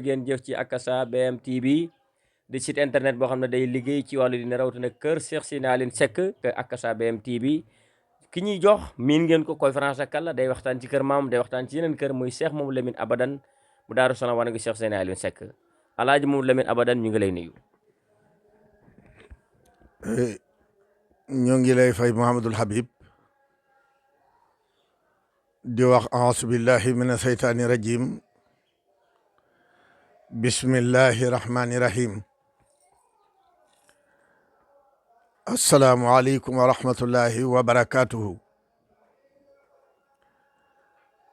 ngeen jëf ci Akassa BM TV di site internet boo xam ne day liggéey ci wàllu dina rawatina kër Cheikh Seydina Alioune Seck te Akassa BM TV ki ñuy jox miin ngeen ko conférence ak kàlla day waxtaan ci kër maam day waxtaan ci yeneen kër muy Cheikh Mamadou Lamine Abadan bu Daaru Salaam wane gi Cheikh Seydina Alioune Seck Alaaji Mamadou Lamine Abadan ñu ngi lay nuyu. ñoo ngi lay fay Mouhamadul Habib di wax a'uuzu billahi mina seytaani rajim bismillahi rahmani rahim assalaamu aleykum wa rahmatullahi wa barakatuhu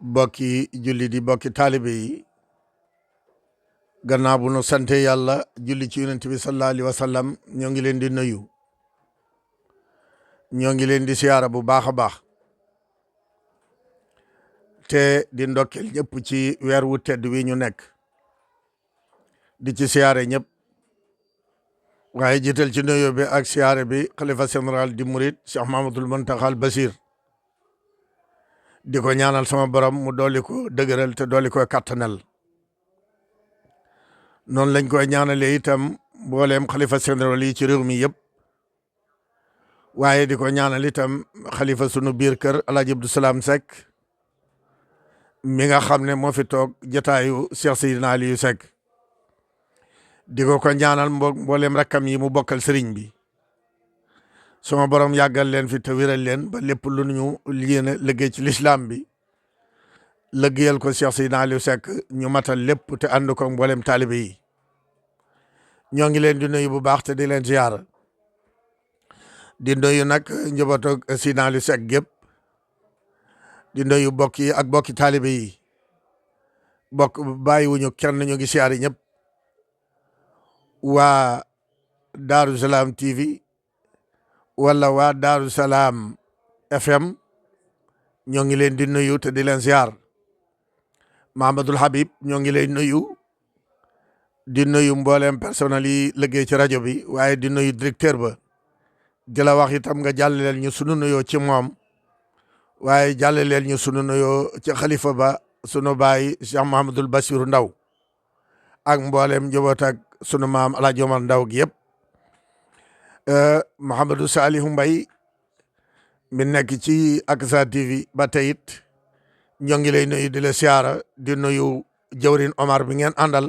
bokki julli di bokki taalibe yi gannaaw bu nu sante yàlla julli ci yonent bi sallallahu alayhi wa sallam ñoo ngi leen di nuyu ñoo ngi leen di siyaara bu baax a baax te di ndokkel ñëpp ci weer wu tedd wi ñu nekk di ci siyaare ñëpp waaye jiital ci nuyoo bi ak siyaare bi xalifa général di murid Cheikh Mahamadul Muntaxa al Basir di ko ñaanal sama borom mu dolli ko dëgëral te dolli ko kattanal noonu lañ koy ñaanalee itam mbooleem xalifa général yi ci réew mi yëpp waaye di ko ñaanal itam xalifa sunu biir kër Alaaji Abdou Salaam Seck mi nga xam ne moo fi toog jotaayu Cheikh Seydina Aliou Seck di ko ñaanal mbooleem rakkam yi mu bokkal sëriñ bi sama borom yàggal leen fi te wéral leen ba lépp lu ñu yéene liggéey ci lislaam bi liggéeyal ko Cheikh Seydina Aliou Seck ñu matal lépp te ànd ko mbooleem taalibe yi ñoo ngi leen di nuyu bu baax te di leen ziyaara di nuyu nag njabootu Seydina Aliou Seck gépp di nuyu bokk yi ak bokki taalibe yi bokk bàyyiwuñu kenn ñu ngi siyaari ñëpp waa Daaru Salaam TV wala waa Daaru Salaam FM ñoo ngi leen di nuyu te di leen siyaar Mahamadul Habib ñoo ngi leen nuyu di nuyu mboolem personnel yi liggéey ci rajo bi waaye di nuyu directeur ba di la wax itam nga jàllaleel ñu sunu nuyoo ci moom waaye jàllaleel ñu sunu nuyoo ci xalifa ba sunu baay Cheikh Mahamadul Basiru Ndaw ak mboolem njaboot ak sunu maam Alaaji Omar Ndaw gi yëpp Mouhamadou Salihu Mbay mi nekk ci Akassa TV ba tey it ñoo ngi lay nuyu di la siyaara di nuyu jawrin Omar bi ngeen àndal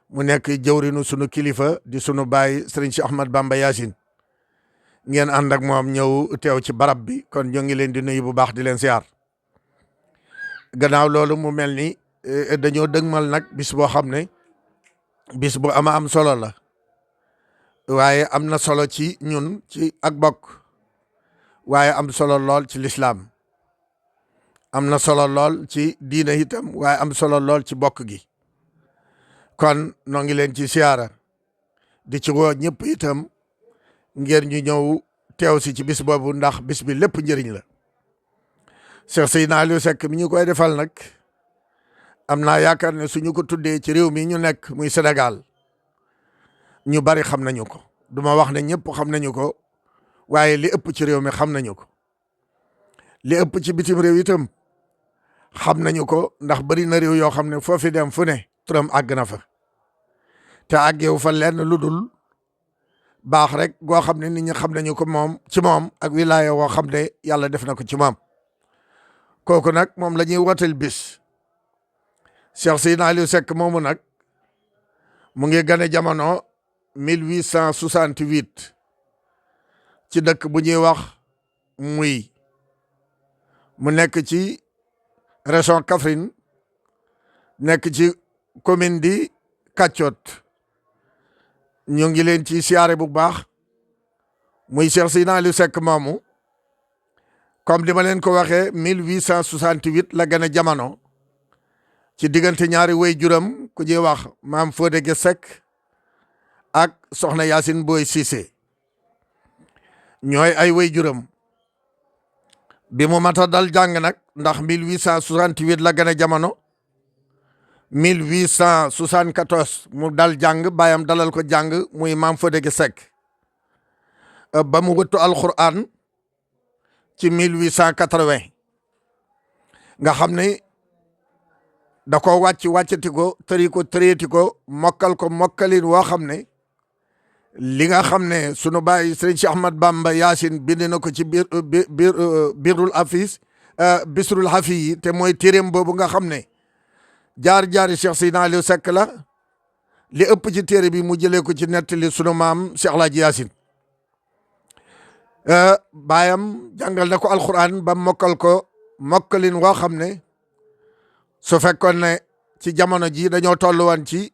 mu nekk jawrinu sunu kilifa di sunu baay Serigne Cheikh Ahmad Bamba Yaasin ngeen ànd ak moom ñëw teew ci barab bi kon ñoo ngi leen di nuyu bu baax di leen siyaar gannaaw loolu mu mel ni dañoo dëgmal nag bis boo xam ne bis bu am solo la waaye am na solo ci ñun ci ak bokk waaye am solo lool ci lislaam am na solo lool ci diina itam waaye am solo lool ci bokk gi kon noo ngi leen ci siyaara di ci woo ñëpp itam ngir ñu ñëw teew si ci bis boobu ndax bis bi lépp njëriñ la Cheikh Seydina Aliou Seck mi ñu koy defal nag am naa yaakaar ne suñu ko tuddee ci réew mi ñu nekk muy Sénégal ñu bari xam nañu ko duma wax ne ñëpp xam nañu ko waaye li ëpp ci réew mi xam nañu ko li ëpp ci bitim réew itam xam nañu ko ndax bari na réew yoo xam ne foofi dem fu ne turam àgg na fa te àggewu fa lenn lu dul baax rek goo xam ne nit ñi xam nañu ko moom ci moom ak wilaaya woo xam ne yàlla def na ko ci moom kooku nag moom la ñuy wooteel bis Cheikh Seydina Aliou Seck moomu nag mu ngi gane jamono 1868 ci dëkk bu ñuy wax muy mu nekk ci région Kaffrine nekk ci commune di Kàccoot ñu ngi leen ci siyaare bu baax muy Cheikh Seydina Aliou Seck moomu comme di ma leen ko waxee 1868 la gane jamono ci diggante ñaari way juram ku ñuy wax maam Fodé Seck ak soxna Yacine Boy Cissé ñooy ay way juram bi mu mata dal jàng nag ndax 1868 la gane jamono 1874 mu dal jàng baayam dalal ko jàng muy maam Fodé Seck ba mu wëttu alquran ci 1880 nga xam ne da ko wàccati ko tëreeti ko mokkalin woo xam ne li nga xam ne sunu baay Sëriñ Cheikh Ahmad Bamba Yaasin bind na ko ci birul afis bisrul hafi yi te mooy téeréem boobu nga xam ne jaar-jaari Cheikh Seydina Aliou Seck la li ëpp ci téere bi mu jëlee ko ci nettali sunu maam Cheikh Alaaji Yaasin baayam jàngal na ko alquran ba mokkal ko mokkalin woo xam ne su fekkoon ne ci jamono ji dañoo toll woon ci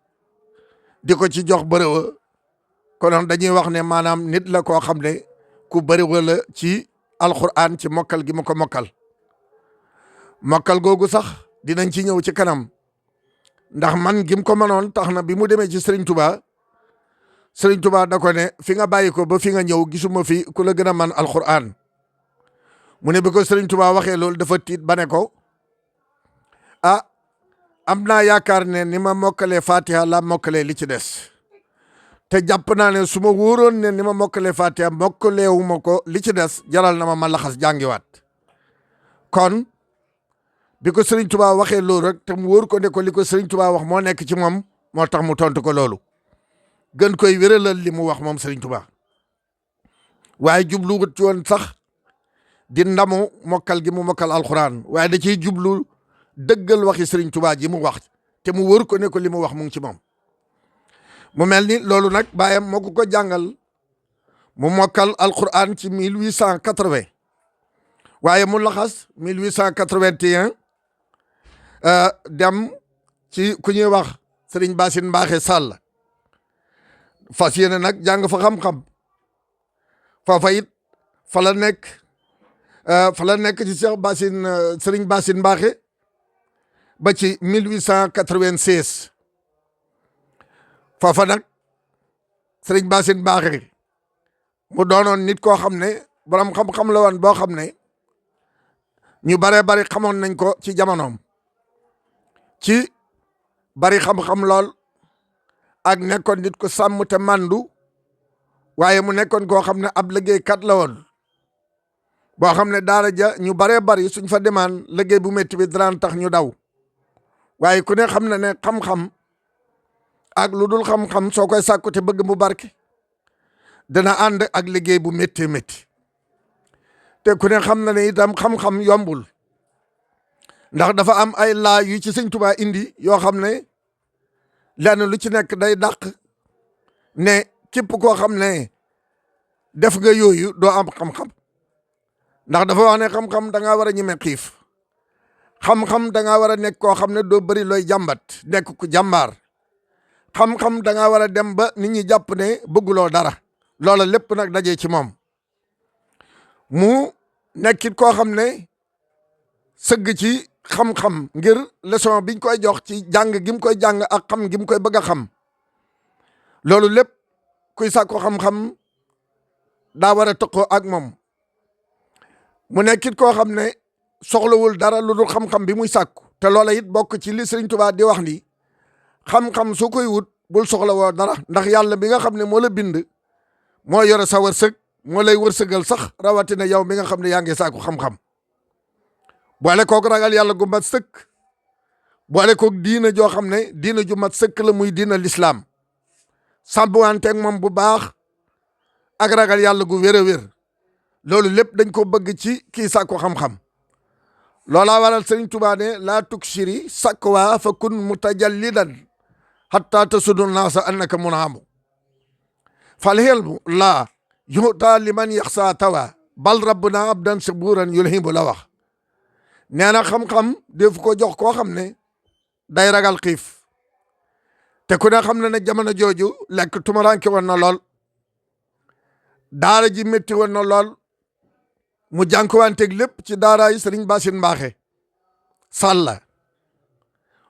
di ko ci jox bërëwa konoon dañuy wax ne maanaam nit la koo xam ne ku bëriwa la ci alquran ci mokkal gi mu ko mokkal googu sax dinañ ci ñëw ci kanam ndax man gim ko mënoon tax na bi mu demee ci Serigne Touba da ko ne fi nga bàyyi ko ba fi nga ñëw gisuma fi ku la gën a man alquran mu ne bi ko Serigne Touba waxee loolu dafa tiit ba ne ko am naa yaakaar ne ni ma mokkalee Fatiha la mokkalee li ci des te jàpp naa ne su ma wóoroon ne ni ma mokkalee Fatiha mokkaleewuma ko li ci des jaral na ma laxas jàngiwaat kon bi ko Serigne Touba waxee loolu rek te mu wóor ko ne ko li ko Serigne Touba wax moo nekk ci moom moo tax mu tontu ko loolu gën koy wéralal li mu wax moom Serigne Touba waaye jubluwut ci woon sax di ndamu mokkal gi mu mokkal alxuraan waaye da ciy jublu dëggal waxi Serigne Touba ji mu wax te mu wóor ko ne ko li mu wax mu ngi ci moom mu mel ni loolu nag baayam moo ko jàngal mu mokkal alxuraan ci 1880 waaye mu laxas 1881 dem ci ku ñuy wax Serigne Bassine Mbaxe Sall fas yéene nag jàng fa xam-xam foofa it fa la nekk ci Cheikh Bassine Serigne Bassine Mbaxe ba ci 1896 foofa nag Serigne Bassine Mbaxe mu doonoon nit koo xam ne borom xam-xam la woon boo xam ne ñu bare bari xamoon nañ ko ci jamonoom ci bari xam-xam lool ak nekkoon nit ko sàmm te màndu waaye mu nekkoon koo xam ne ab liggéeykat la woon boo xam ne daara ja ñu baree bari suñ fa demaan liggéey bu métti bi daan tax ñu daw waaye ku ne xam na ne xam-xam ak lu dul xam-xam soo koy sàkku te bëgg mu barke dana ànd ak liggéey bu métti métti te ku ne xam na ne itam xam-xam yombul ndax dafa am ay laa yu ci Sëñ Tuubaa indi yoo xam ne lenn lu ci nekk day dàq ne képp koo xam ne def nga yooyu doo am xam-xam ndax dafa wax ne xam-xam da ngaa war a ñeme xiif xam-xam da ngaa war a nekk koo xam ne doo bëri looy jàmbat nekk ku jàmbaar xam-xam da ngaa war a dem ba nit ñi jàpp ne bëgguloo dara loola lépp nag dajee ci moom mu nekkit koo xam ne sëgg ci xam-xam ngir leçon biñ koy jox ci jàng gi mu koy jàng ak xam gi mu koy bëgg a xam loolu lépp kuy sàkku xam-xam daa war a tëqoo ak moom mu nekkit koo xam ne soxlawul dara lu dul xam-xam bi muy sàkku te loola it bokk ci li Sëriñ Tuubaa di wax ni xam-xam su koy wut bul soxla woo dara ndax yàlla bi nga xam ne moo la bind moo yore sa wërsëg moo lay wërsëgal sax rawatina yow mi nga xam ne yaa ngi sàkku xam-xam boole kook ragal yàlla gu mat sëkk boole kook diina joo xam ne diina ju mat sëkk la muy diina lislaam sàmbuwanteeg moom bu baax ak ragal yàlla gu wér a wér loolu lépp dañ ko bëgg ci kii sàkku xam-xam loolaa waral Sëriñ Tuubaa ne laa tuksiri sakwa fa kun mutajallidan hatta tasudu naasa annaka munaamu fal hilmu laa yuta liman yaxsa tawa bal rabbuna abdan saburan yulhimu la wax nee na xam-xam def ko jox koo xam ne day ragal xiif te ku ne xam ne ne jamono jooju lekk tumaranke woon na lool daara ji métti woon na lool mu jànkuwanteeg lépp ci daara yi Sëriñ Bassine Mbaxe Sall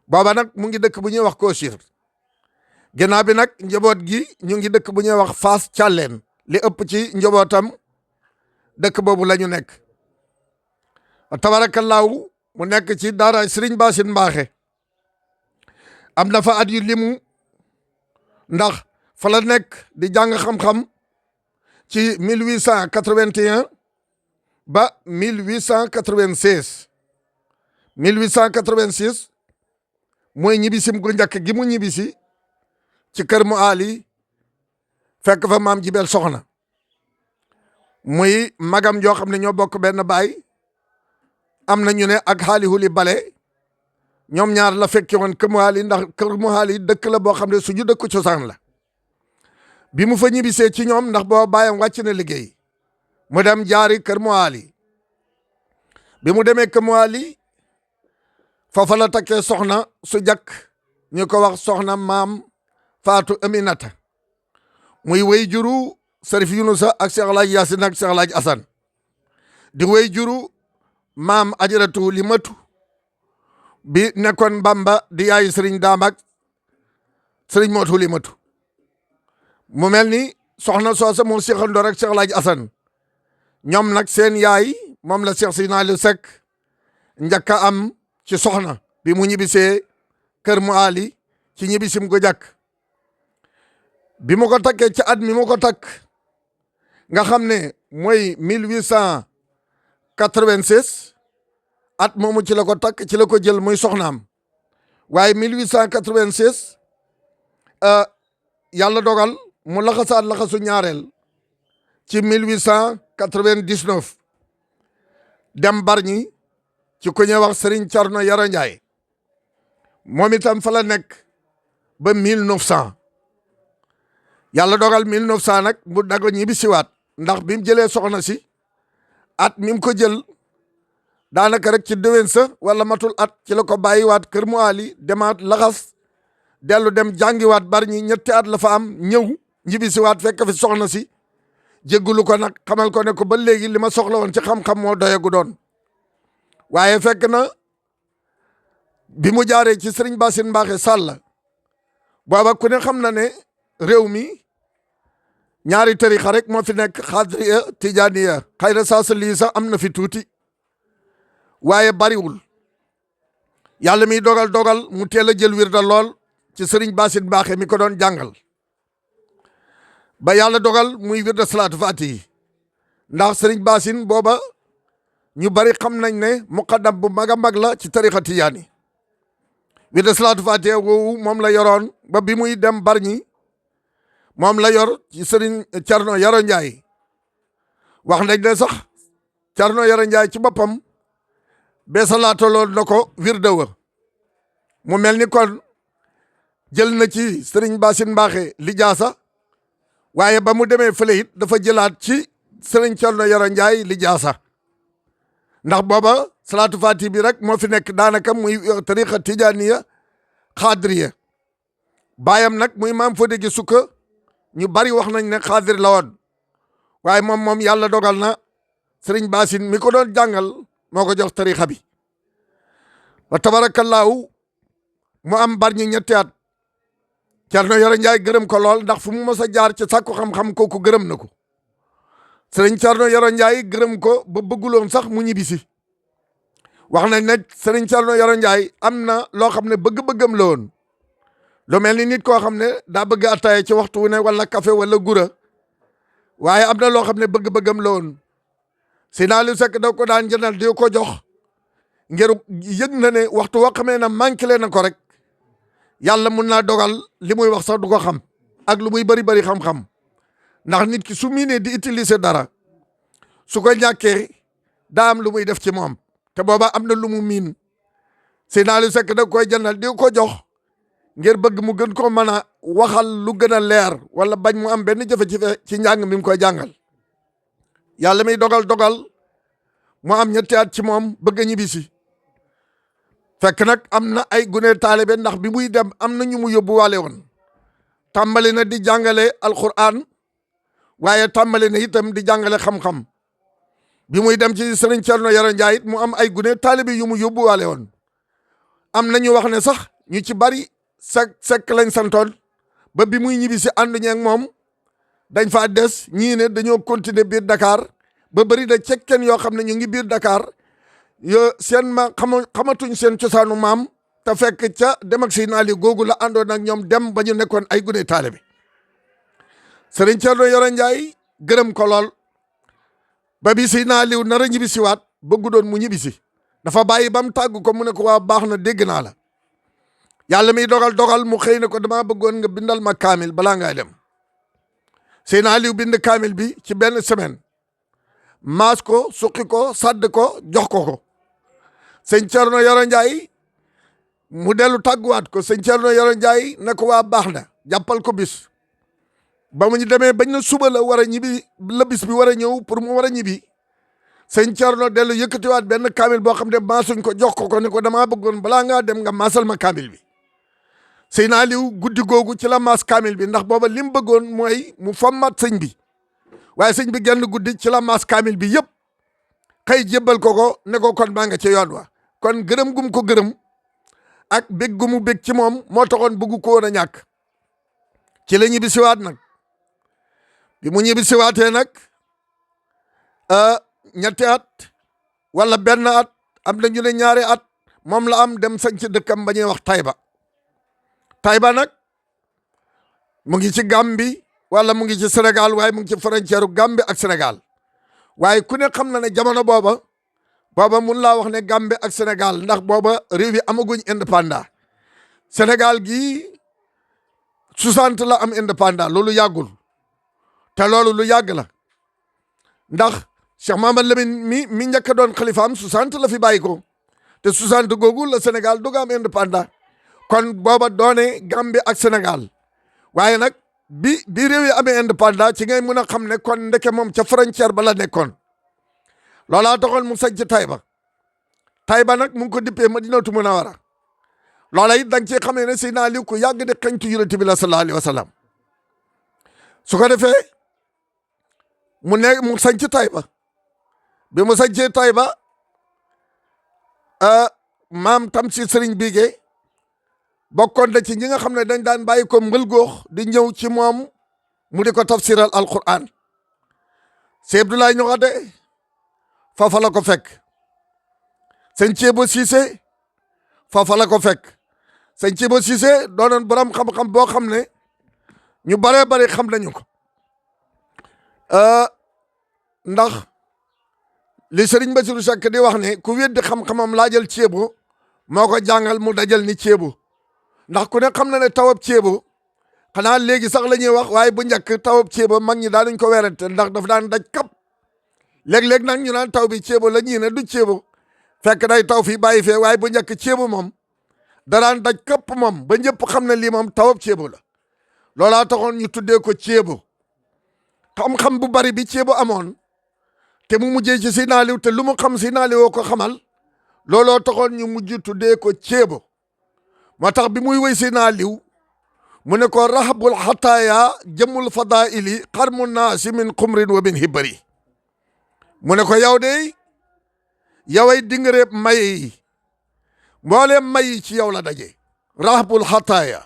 booba nag mu ngi dëkk bu ñuy wax Kossir ginnaaw bi nag njaboot gi ñu ngi dëkk bu ñuy wax Fass Thialène li ëpp ci njabootam dëkk boobu la ñu nekk tabarakallaahu mu nekk ci daara Sëriñ Bassine Mbaxe am na fa at yu limu ndax fa la nekk di jàng xam-xam ci 1881 ba 1896 1886 mooy ñibbisim gu njëkk gi mu ñibbisi ci kër mu Ali fekk fa maam Jibel Soxna muy magam joo xam ne ñoo bokk benn baay am na ñu ne ak xaali huli bale ñoom ñaar la fekki woon kër mu Ali ndax kër mu Ali dëkk la boo xam ne suñu dëkk cosaan la bi mu fa ñibbisee ci ñoom ndax boo baayam wàcc na liggéey mu dem jaari kër mu Ali bi mu demee kër mu Ali foofa la takkee soxna su jakk ñu ko wax soxna maam Faatu Aminata muy wéy juru Sërif Yunusa ak Cheikh Alaaji Yaasin ak Cheikh Alaaji Asan di wéy juru maam Ajaratu Limatu bi nekkoon Bamba di yaayu sëriñ Daam ak sëriñ Mootu Limatu mu mel ni soxna soosa moo seexandoo rek Cheikh Alaaji Asan ñoom nag seen yaay moom la Cheikh Sidina Aliou Seck njëkk a am ci soxna bi mu ñibbisee kër mu Ali ci ñibbisim gu jàkk bi mu ko takkee ci at mi mu ko takk nga xam ne mooy 1896 at moomu ci la ko takk ci la ko jël muy soxnaam waaye 1896 yàlla dogal mu laxasaat laxasu ñaareel ci 1899 dem Bargny ci ku ñuy wax Serigne Thierno Yoro Ndiaye moom itam fa la nekk ba 1900 yàlla dogal 1900 nag mu dago ñibbi siwaat ndax bi mu jëlee soxna si at mi mu ko jël daanaka rek ci déwén sa wala matul at ci la ko bàyyiwaat kër mu Ali demaat laxas dellu dem jàngiwaat Bargny ñetti at la fa am ñëw ñibbi siwaat fekk fi soxna si jéggulu ko nag xamal ko ne ko ba léegi li ma soxla woon ci xam-xam moo doyagu doon waaye fekk na bi mu jaaree ci sëriñ Bassine Mbaxe Sall booba ku ne xam na ne réew mi ñaari tarixa rek moo fi nekk xaadiriya tijaaniya xëy na saa sa lii sax am na fi tuuti waaye bariwul yàlla mi dogal mu teel a jël wirda lool ci sëriñ Bassine Mbaxe mi ko doon jàngal ba yàlla dogal muy wirda salaatu faatihi ndax sëriñ Bassine booba ñu bari xam nañ ne muqaddam bu mag a mag la ci tarixa tijaani wirda salaatu faatihi woowu moom la yoroon ba bi muy dem Bargny moom la yor ci sëriñ Thierno Yoro Ndiaye wax nañ ne sax Thierno Yoro Ndiaye ci boppam beesalaataloon na ko wirda wa mu mel ni kon jël na ci sëriñ Bassine Mbaxe lijaasa waaye ba mu demee fële it dafa jëlaat ci sëriñ Thierno Yoro Ndiaye lijaasa ndax booba salaatu faati bi rek moo fi nekk daanaka muy tariqa tijaaniya xaadiriya baayam nag muy maam Fodé gi sukka ñu bari wax nañ ne xaadir la woon waaye moom yàlla dogal na sëriñ Bassine mi ko doon jàngal moo ko jox tariqa bi wa tabarakallaahu mu am Bargny ñetti at Thierno Yoro Ndiaye gërëm ko lool ndax fu mu mës a jaar ci sàkku xam-xam kooku gërëm na ko sëriñ Thierno Yoro Ndiaye gërëm ko ba bëgguloon sax mu ñibbisi wax nañ ne sëriñ Thierno Yoro Ndiaye am na loo xam ne bëgg-bëggam la woon lu mel ni nit koo xam ne daa bëgg ataaya ci waxtu wu ne wala café wala gura waaye am na loo xam ne bëgg-bëggam la woon Seydi Aliou Seck da ko daan jëndal di ko jox ngir yëg na ne waxtu woo xamee na manqué na ko rek yàlla mun naa dogal li muy wax sax du ko xam ak lu muy bari xam-xam ndax nit ki su miinee di utiliser dara su ko ñàkkee daa am lu muy def ci moom te booba am na lu mu miin Seydi Aliou Seck da koy jëndal di ko jox ngir bëgg mu gën ko mën a waxal lu gën a leer wala bañ mu am benn jafe-jafe ci njàng mi mu koy jàngal yàlla muy dogal mu am ñetti at ci moom bëgg a ñibbisi fekk nag am na ay gune taalibe ndax bi muy dem am na ñu mu yóbbuwaale woon tàmbali na di jàngale alquran waaye tàmbali na itam di jàngale xam-xam bi muy dem ci sëriñ Thierno Yoro Ndiaye it mu am ay gune taalibe yu mu yóbbuwaale woon am na ñu wax ne sax ñu ci bari sekk lañ santoon ba bi muy ñibbi si ànduñu ak moom dañ faa des ñii ne dañoo continuer biir Dakar ba bëri da cekkeen yoo xam ne ñu ngi biir Dakar yo seen xamatuñ seen cosaanu maam te fekk ca dem ak Seydina Ali googu la àndoon ak ñoom dem ba ñu nekkoon ay gune taalibe Serigne Thierno Yoro Ndiaye gërëm ko lool ba bi Seydina Ali nar a ñibbi siwaat bëggu doon mu ñibbi si dafa bàyyi ba mu tàgg ko mu ne ko waa baax na dégg naa la yàlla miy dogal mu xëy ne ko damaa bëggoon nga bindal ma kaamil balaa ngay dem Seydina Aliou bind kaamil bi ci benn semaine maas ko suqi ko sadd ko jox ko sëñ Thierno Yoro Ndiaye mu dellu tàgguwaat ko sëñ Thierno Yoro Ndiaye ne ko waa baax na jàppal ko bis ba mu ñu demee bañ na suba la war a ñibbi la bis bi war a ñëw pour mu war a ñibbi sëñ Thierno dellu yëkkatiwaat benn kaamil boo xam ne maasuñ ko jox ko ne ko damaa bëggoon balaa ngaa dem nga maasal ma kaamil bi Seydina Aliou guddi googu ci la maas kaamil bi ndax booba li mu bëggoon mooy mu fommat sëñ bi waaye sëñ bi genn guddi ci la maas kaamil bi yëpp xëy jébbal ko ne ko kon maa nga ci yoon wa kon gërëm gum ko gërëm ak bég gu mu bég ci moom moo taxoon bëggu ko woon a ñàkk ci la ñibbi siwaat nag bi mu ñibbi siwaatee nag ñetti at wala benn at am na ñu ne ñaari at moom la am dem sañ ci dëkkam ba ñuy wax Taïba nag mu ngi ci Gambie wala mu ngi ci Sénégal waaye mu ngi ci frontière Gambie ak Sénégal waaye ku ne xam na ne jamono booba mun laa wax ne Gambie ak Sénégal ndax booba réew yi amaguñ indépendant Sénégal gi 60 la am indépendant loolu yàggul te loolu lu yàgg la ndax Cheikh Mahamad Lamine mi njëkk a doon xalifaam 60 la fi bàyyi ko te 60 googu la Sénégal doog a am indépendant kon booba doone Gambie ak Sénégal waaye nag bi réew yi amee indépendant ci ngay mën a xam ne kon ndeke moom ca frontière ba la nekkoon loolaa taxoon mu sañ ci Taïba nag mu ngi ko dippee Madinatu Munawara loola it da nga ciy xamee ne Seydina Aliou ku yàgg di xeñtu Yonent bi la sallallahu alayhi wa sallam su ko defee mu sañ ci Taïba bi mu sañ ci Taïba maam Tamsir Sëriñ Bigué bokkoon na ci ñi nga xam ne dañ daan bàyyi ko mbël goox di ñëw ci moom mu di ko tafsiral alquran Sëñ Abdoulaye Ñoxate foofa la ko fekk sëñ Ceebo Cissé foofa la ko fekk sëñ Ceebo Cissé doonoon borom xam-xam boo xam ne ñu baree bari xam nañu ko ndax li Sëriñ Basiru Sekk di wax ne ku weddi xam-xamam laajal Ceebo moo ko jàngal mu dajal ni Ceebo ndax ku ne xam na ne tawab Ceebo xanaa léegi sax la ñuy wax waaye bu njëkk tawab Ceebo mag ñi daanuñ ko werante ndax daf daan daj kap léeg-léeg nag ñu naan taw bi Ceebo la ñii ne du Ceebo fekk day taw fii bàyyi fee waaye bu njëkk Ceebo moom da daan daj kapp moom ba ñëpp xam ne lii moom tawab Ceebo la loolaa taxoon ñu tuddee ko Ceebo xam-xam bu bari bi Ceebo amoon te mu mujjee ci Seydina Aliou te lu mu xam Seydina Aliou woo ko xamal looloo taxoon ñu mujj tuddee ko Ceebo moo tax bi muy wéy Seydina Aliou mu ne ko rahabul xataaya jëmul fadaili xarmu naasi min xumrin wa min hibari mu ne ko yow de yoway dingareeb may yi mbooleem may yi ci yow la daje rahabul xataaya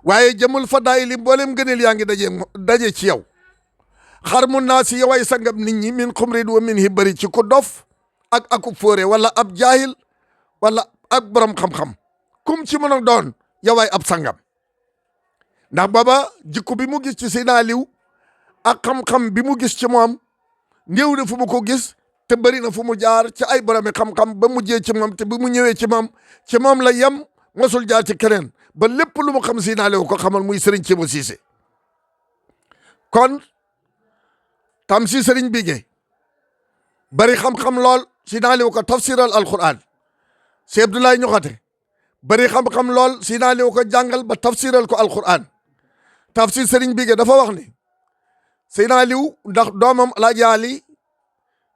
waaye jëmul fadaili mbooleem gëneel yaa ngi daje ci yow xarmu naasi yoway sangab nit ñi min xumrin wa min hibari ci ku dof ak aku fóore wala ab jaahil wala ak borom xam-xam kum ci mën a doon yoway ab sangam ndax booba jikko bi mu gis ci Seydina Aliou ak xam-xam bi mu gis ci moom néew na fu mu ko gis te bëri na fu mu jaar ci ay boromi xam-xam ba mujjee ci moom te bi mu ñëwee ci moom la yem mosul jaar ci keneen ba lépp lu mu xam Seydina Aliou ko xamal muy Serigne Ceebo Cissé kon Tamsir Sëriñ Bigué bari xam-xam lool Seydina Aliou ko tafsiral alquran Sëñ Abdoulaye Ñoxate bari xam-xam lool Seydina Aliou ko jàngal ba tafsiral ko alquran Tamsir Sëriñ Bigué dafa wax ni Seydina Aliou ndax doomam Alaaji Ali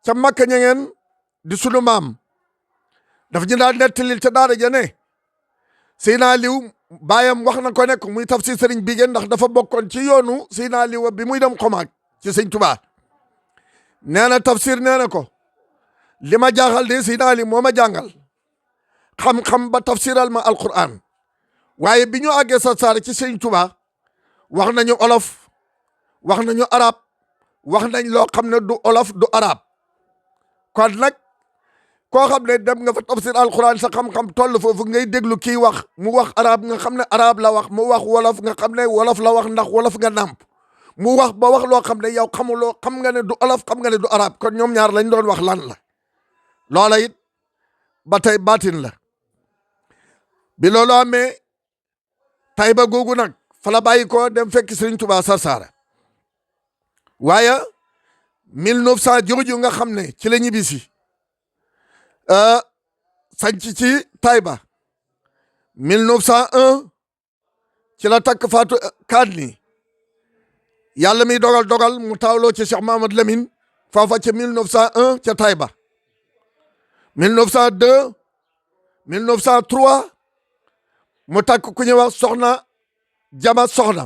ca Makka ñangeen di sunu maam daf ñu daal nettalil ca daara ja ne Seydina Aliou baayam wax na ko nekk muy Tamsir Sëriñ Bigué ndax dafa bokkoon ci yoonu Seydina Aliou bi muy dem xomaag ci Sëñ Tuubaa nee na Tamsir nee na ko li ma jaaxal de Seydina Aliou moo ma jàngal xam-xam ba tafsiral ma alquran waaye bi ñu àggee sa saar ci Sëñ Tuubaa wax nañu olof wax nañu arab wax nañ loo xam ne du olof du arab kon nag koo xam ne dem nga fa tafsir alquran sa xam-xam toll foofu ngay déglu kii wax mu wax arab nga xam ne arab la wax mu wax wolof nga xam ne wolof la wax ndax wolof nga nàmp mu wax ba wax loo xam ne yow xamuloo xam nga ne du olof xam nga ne du arab kon ñoom ñaar lañ doon wax lan la loola it ba tey baatin la bi loolu amee Tayba googu nag fa la bàyyi ko dem fekk Serigne Touba Sarsara waaye 1900 jooju nga xam ne ci la ñibbisi sanc ci Tayba 1901 ci la takk Fatou Kadni yàlla mi dogal mu taawloo ci Cheikh Mahamad Lamine foofa ca 1901 ca Tayba 1902 1903 mu takk ku ñuy wax soxna Jama soxna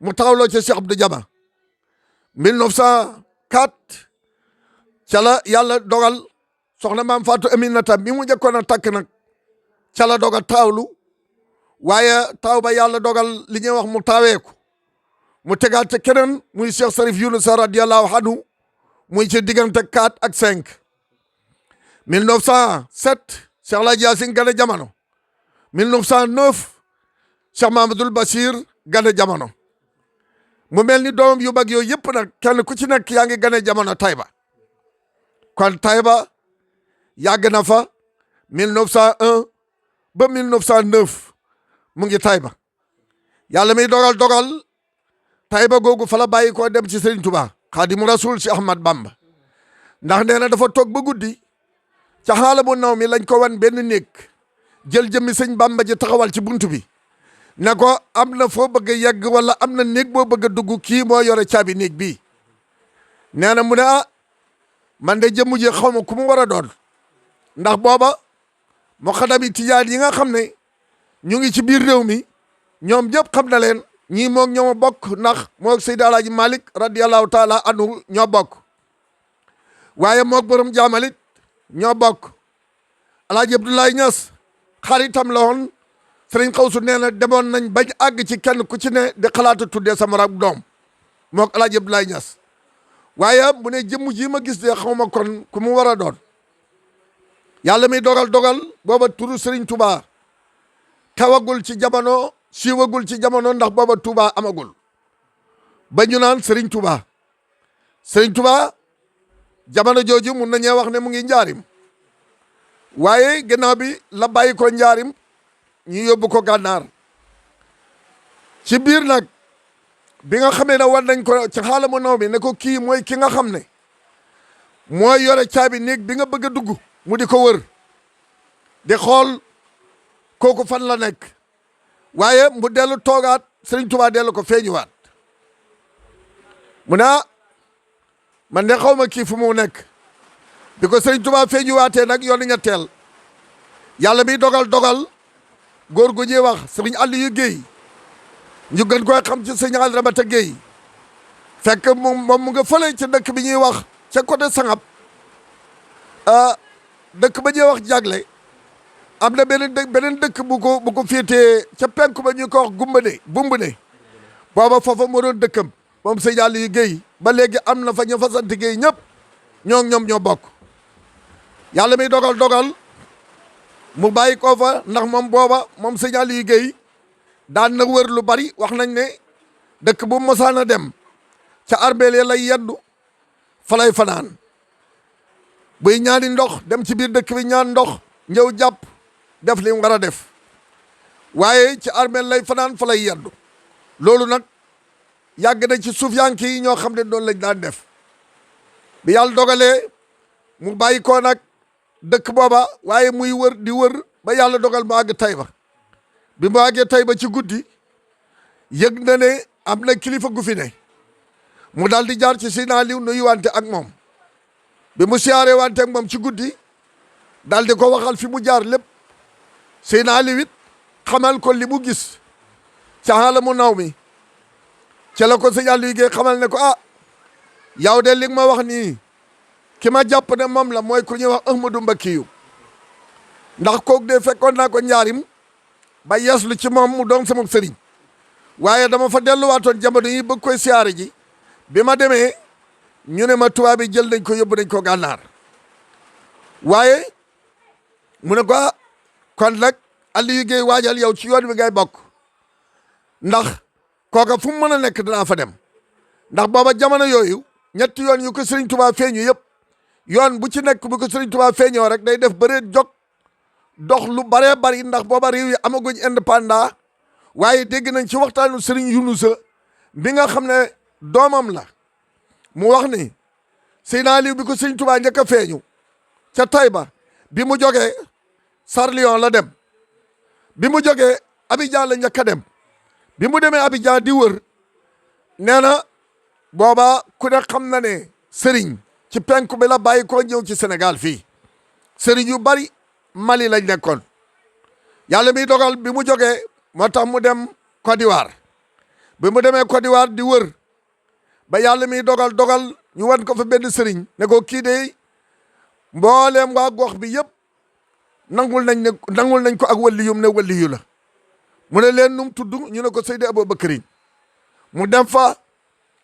mu taawloo ci Cheikh Abdou Jama 1904 ca la yàlla dogal soxna maam Fatou Aminata mi mu njëkkoon a takk nag ca la dogal taawlu waaye taaw ba yàlla dogal li ñuy wax mu taaweeku mu tegaat ca keneen muy Cheikh Sarif Yunus radiyallahu anhu muy ci diggante 4 ak 5 1907 Cheikh Alaaji Yaasin gane jamono 1909 Cheikh Mahamadul Bachir gane jamono mu mel ni doomam yu mag yooyu yëpp nag kenn ku ci nekk yaa ngi gane jamono Tayba kon Tayba yàgg na fa 1901 ba 1909 mu ngi Tayba yàlla mi dogal Tayba googu fa la bàyyi ko dem ci Serigne Touba Xaadimu Rasul si Ahmad Bamba ndax nee na dafa toog ba guddi ca xaala bu naw mi lañ ko wan benn néeg jël jëmmi sëñ Bamba ji taxawal ci buntu bi ne ko am na foo bëgg a yegg wala am na néeg boo bëgg a dugg kii moo yore caabi néeg bii nee na mu ne man de jëmmu ji xaw ma ku mu war a doon ndax booba muqaddami tijaan yi nga xam ne ñu ngi ci biir réew mi ñoom ñëpp xam na leen ñii moog ñoo bokk ndax moog Seydi Alaaji Malik radiyallahu taala anhu ñoo bokk waaye moog borom jaamalit ñoo bokk Alaaji Abdoulaye Niass xaritam la woon Sëriñ Xawsu nee na demoon nañ bañ àgg ci kenn ku ci ne di xalaata tuddee sama rak doom moog Alaaji Abdoulaye Niass waaye mu ne jëmm ji ma gis de xawma kon ku mu war a doon yàlla mi dogal booba turu Serigne Touba tawagul ci jamono siiwagul ci jamono ndax booba Touba amagul ba ñu naan Serigne Touba jamono jooju mun nañee wax ne mu ngi njaarim waaye gannaaw bi la bàyyi ko njaarim ñu yóbbu ko gànnaar ci biir nag bi nga xamee ne war nañ ko ci xaala mu naw bi ne ko kii mooy ki nga xam ne mooy yore caabi néeg bi nga bëgg a dugg mu di ko wër di xool kooku fan la nekk waaye mu dellu toogaat Serigne Touba dellu ko feeñuwaat mu ne man de xaw ma kii fu mu nekk bi ko Serigne Touba feeñuwaatee nag yoonu ñetteel yàlla bi dogal góor gu ñuy wax Serigne Aliou Guèye ñu gën koy xam ci Serigne Aliou Ramata Guèye fekk moom mu nga fële ci dëkk bi ñuy wax ca côté Sangab dëkk ba ñuy wax jagle am na beneen dëkk bu ko féetee ca penku ba ñu ko wax Bumbane booba foofa moo doon dëkkam moom Serigne Aliou Guèye ba léegi am na fa ñu fa sant Guèye ñëpp ñoom ñoo bokk yàlla mi dogal mu bàyyi ko fa ndax moom booba moom Serigne Aliou Guèye daan na wër lu bari wax nañ ne dëkk bu mosaan a dem ca arbeel lay yeddu fa lay fanaan buy ñaani ndox dem ci biir dëkk bi ñaan ndox ñëw jàpp def li mu war a def waaye ci arbeel lay fanaan fa lay yeddu loolu nag yàgg na ci suufiyanke yi ñoo xam ne doon lañ daan def bi yàlla dogalee mu bàyyi ko nag dëkk booba waaye muy wër di wër ba yàlla dogal mu àgg Tayba bi mu àggee Tayba ci guddi yëg na ne am na kilifa gu fi ne mu daal di jaar ci Seydina Aliou nuyu wante ak moom bi mu siyaaree wante ak moom ci guddi daal di ko waxal fi mu jaar lépp Seydina Aliou it xamal ko li mu gis ca xaala mu naw mi ca la ko sëñ Aliou Guèye xamal ne ko yow de li nga ma wax nii ki ma jàpp ne moom la mooy ku ñuy wax Ahmadou Mbakiyu ndax kooku de fekkoon naa ko njaarim ba yeeslu ci moom mu doon sama sëriñ waaye dama fa delluwaatoon jamono yi bëgg koy siyaare ji bi ma demee ñu ne ma tubaab bi jël nañ ko yóbbu nañ ko gànnaar waaye mu ne ko kon nag Aliou Guèye waajal yow ci yoon wi ngay bokk ndax kooka fu mu mën a nekk danaa fa dem ndax booba jamono yooyu ñetti yoon yu ko Serigne Touba feeñu yëpp yoon bu ci nekk bu ko Serigne Touba feeñoo rek day def bëreet jog dox lu baree bari ndax booba réew yi amaguñ indépendant waaye dégg nañ ci waxtaanu Serigne Yunusa bi nga xam ne doomam la mu wax ni Seydina Aliou bi ko Serigne Touba njëkk a feeñu ca Taïba bi mu jógee Sarlion la dem bi mu jógee Abidjan la njëkk a dem bi mu demee Abidjan di wër nee na booba ku ne xam na ne Serigne ci penku bi la bàyyi koo ñëw ci Sénégal fii Serigne yu bari Mali lañ nekkoon yàlla mi dogal bi mu jógee moo tax mu dem Côte d'Ivoire bi mu demee Côte d'Ivoire di wër ba yàlla mi dogal ñu wan ko fa benn sëriñ ne ko kii de mbooleem waa gox bi yëpp nangul nañ ko ak waliyum ne waliyu la mu ne leen num tudd ñu ne ko Seydi Aboubacrine mu dem fa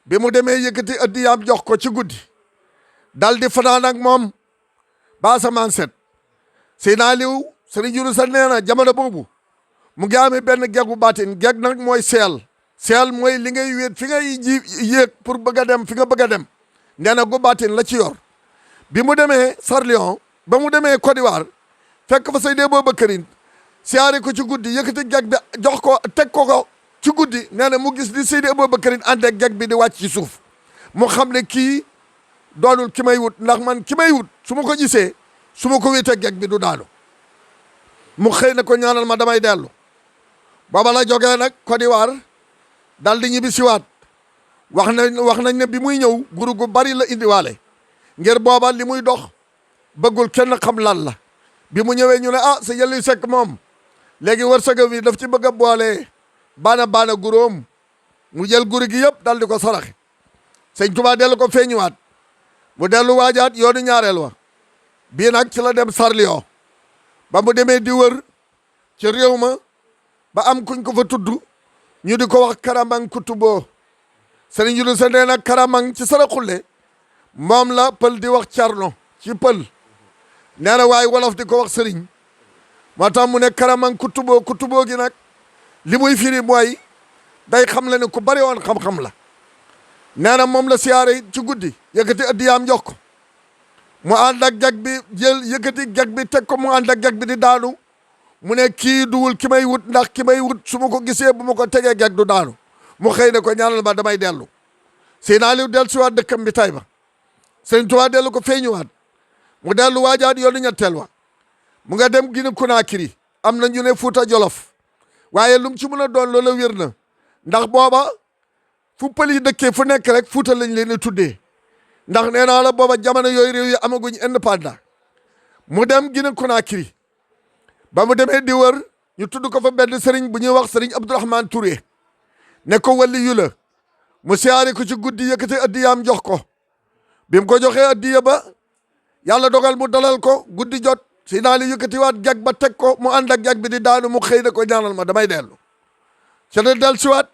bi mu demee yëkkati addiyaam jox ko ci guddi dal di fanaan ak moom ba asamaan set Seydina Aliou Sëriñ Yunusa nee na jamono boobu mu ngi amee benn gegu baatin geg nag mooy seel mooy li ngay wéet fi ngay yéeg pour bëgg a dem fi nga bëgg a dem nee na gu baatin la ci yor bi mu demee Sarlion ba mu demee Côte d'Ivoire fekk fa Seydi Aboubacrine siyaare ko ci guddi yëkkati geg bi jox ko teg ko ci guddi nee na mu gis di Seydi Aboubacrine ànd ak geg bi di wàcc ci suuf mu xam ne kii doonul ki may wut ndax man ki may wut su ma ko gisee su ma ko wéetee geg bi du daanu mu xëy na ko ñaanal ma damay dellu booba la jógee nag Côte d'Ivoire dal di ñibbi siwaat wax nañ ne bi muy ñëw guru gu bari la indiwaale ngir booba li muy dox bëggul kenn xam lan la bi mu ñëwee ñu ne sa Yelli Seck moom léegi wërsëg bi daf ci bëgg a boole baana guróom mu jël guru gi yëpp dal di ko saraxe sëñ Tuubaa dellu ko feeñuwaat mu dellu waajaat yoonu ñaareel wa bii nag ci la dem Sarlion ba mu demee di wër ci réew ma ba am kuñ ko fa tudd ñu di ko wax Karamang Kutubo Sëriñ Yunusa nee na Karamang ci Saraxule moom la pël di wax Carno ci pël nee na waaye wolof di ko wax sëriñ moo tax mu ne Karamang Kutubo gi nag li muy firi mooy day xam le ne ku bari woon xam-xam la nee na moom la siyaare ci guddi yëkkati addiyaam jox ko mu ànd ak jag bi jël yëkkati jag bi teg ko mu ànd ak jag bi di daanu mu ne kii duwul ki may wut ndax ki may wut su ma ko gisee bu ma ko tegee jag du daanu mu xëy ne ko ñaanal ma damay dellu Seydina Aliou dellu siwaat dëkkam bi Taïba Sëriñ Tuubaa dellu ko feeñuwaat mu dellu waajaat yoonu ñetteel wa mu nga dem Guinée Conakry am na ñu ne Fuuta Jolof waaye lu mu ci mën a doon loola wér na ndax booba fu pël yi dëkkee fu nekk rek Fuuta lañ leen di tuddee ndax nee naa la booba jamono yooyu réew yi amaguñ indépendant mu dem Guinée Conakry ba mu demee di wër ñu tudd ko fa benn sëriñ bu ñuy wax sëriñ Abdourahmane Touré ne ko waliyu la mu siyaare ko ci guddi yëkkati addiyaam jox ko bi mu ko joxee addiya ba yàlla dogal mu dalal ko guddi jot si naa li yëkkatiwaat jag ba teg ko mu ànd ak jag bi di daanu mu xëy na ko ñaanal ma damay dellu ca la del siwaat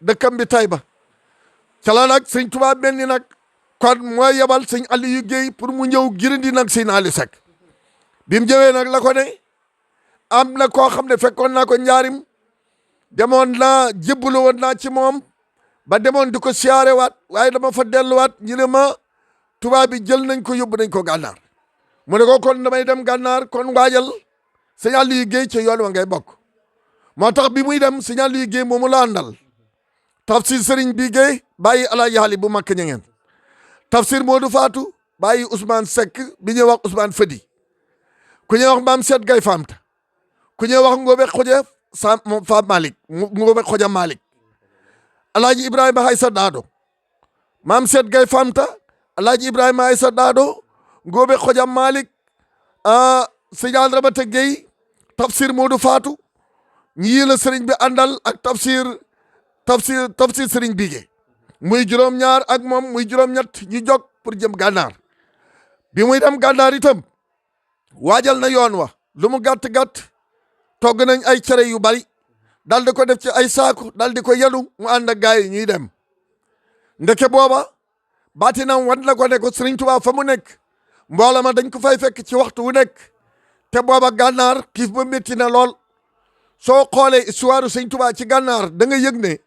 dëkkam bi Taïba ca la nag sëñ Tuubaa mel ni nag kon mooy yebal sëñ Aliou Guèye pour mu ñëw girindi nag sëñ Aliou Seck bi mu ñëwee nag la ko ne am na koo xam ne fekkoon naa ko njaarim demoon naa jébbalu woon naa ci moom ba demoon di ko siyaare waat waaye dama fa delluwaat ñu ne ma tubaab bi jël nañ ko yóbbu nañ ko gànnaar mu ne ko kon damay dem gànnaar kon waajal sëñ Aliou Guèye ci yoon wa ngay bokk moo tax bi muy dem sëñ Aliou Guèye moomu la àndal tafsir sëriñ bi Guèye bàyyi Alaaji Ali bu makk ña ngeen tafsir Modou Fatou bàyyi Ousmane Seck bi ñuy wax Ousmane Fadi ku ñuy wax maam Seet Gay Famta ku ñuy wax Ngóobe Xoja Fa Malick Ngóobe Xoja Malick Alaaji Ibrahima Haysa Daado maam Seet Gay Famta Alaaji Ibrahima Haysa Daado Ngóobe Xoja Malick Sëñ Ramata Gueye tafsir Modou Fatou ñii la sëriñ bi àndal ak tafsir sëriñ bi Guèye muy juróom-ñaar ak moom muy juróom-ñett ñu jog pour jëm gànnaar bi muy dem gànnaar itam waajal na yoon wa lu mu gàtt-gàtt togg nañ ay cere yu bari dal di ko def ci ay saaku dal di ko yenu mu ànd ak gaay yi ñuy dem ndeke booba baatinam wan na ko ne ko Sëriñ Tuubaa fa mu nekk mboola ma dañ ko fay fekk ci waxtu wu nekk te booba gànnaar xiif ba métti na lool soo xoolee histoire Sëriñ Tuubaa ci gànnaar da nga yëg ne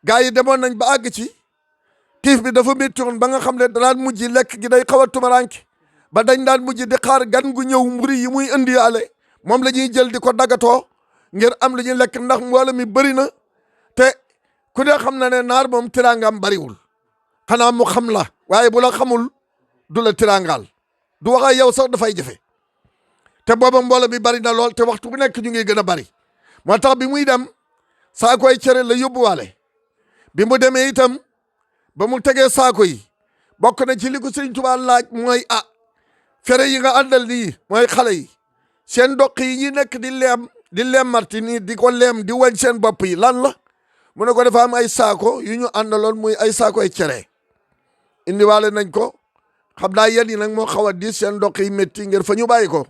gaa yi demoon nañ ba àgg ci xiif bi dafa métti woon ba nga xam ne danaan mujj lekk gi day xaw a tumaranke ba dañ daan mujj di xaar gan gu ñëw mburi yi muy indiwaale moom la ñuy jël di ko daggatoo ngir am lu ñuy lekk ndax mbooloo mi bëri na te ku ne xam na ne naar moom tiraangam bariwul xanaa mu xam la waaye bu la xamul du la tiraangaal du wax ak yow sax dafay jafe te booba mbooloo mi bari na lool te waxtu bu nekk ñu ngi gën a bari moo tax bi muy dem saako yi cere la yóbbuwaale bi mu demee itam ba mu tegee saako yi bokk na ci li ko Sëriñ Tuubaa laaj mooy fere yi nga àndal nii mooy xale yi seen doq yi ñi nekk di leem marti nii di ko leem di wañ seen bopp yi lan la mu ne ko dafa am ay saako yu ñu àndaloon muy ay saako ay cere indiwaale nañ ko xam naa yéen yi nag moo xaw a diis seen doq yi métti ngir fa ñu bàyyi ko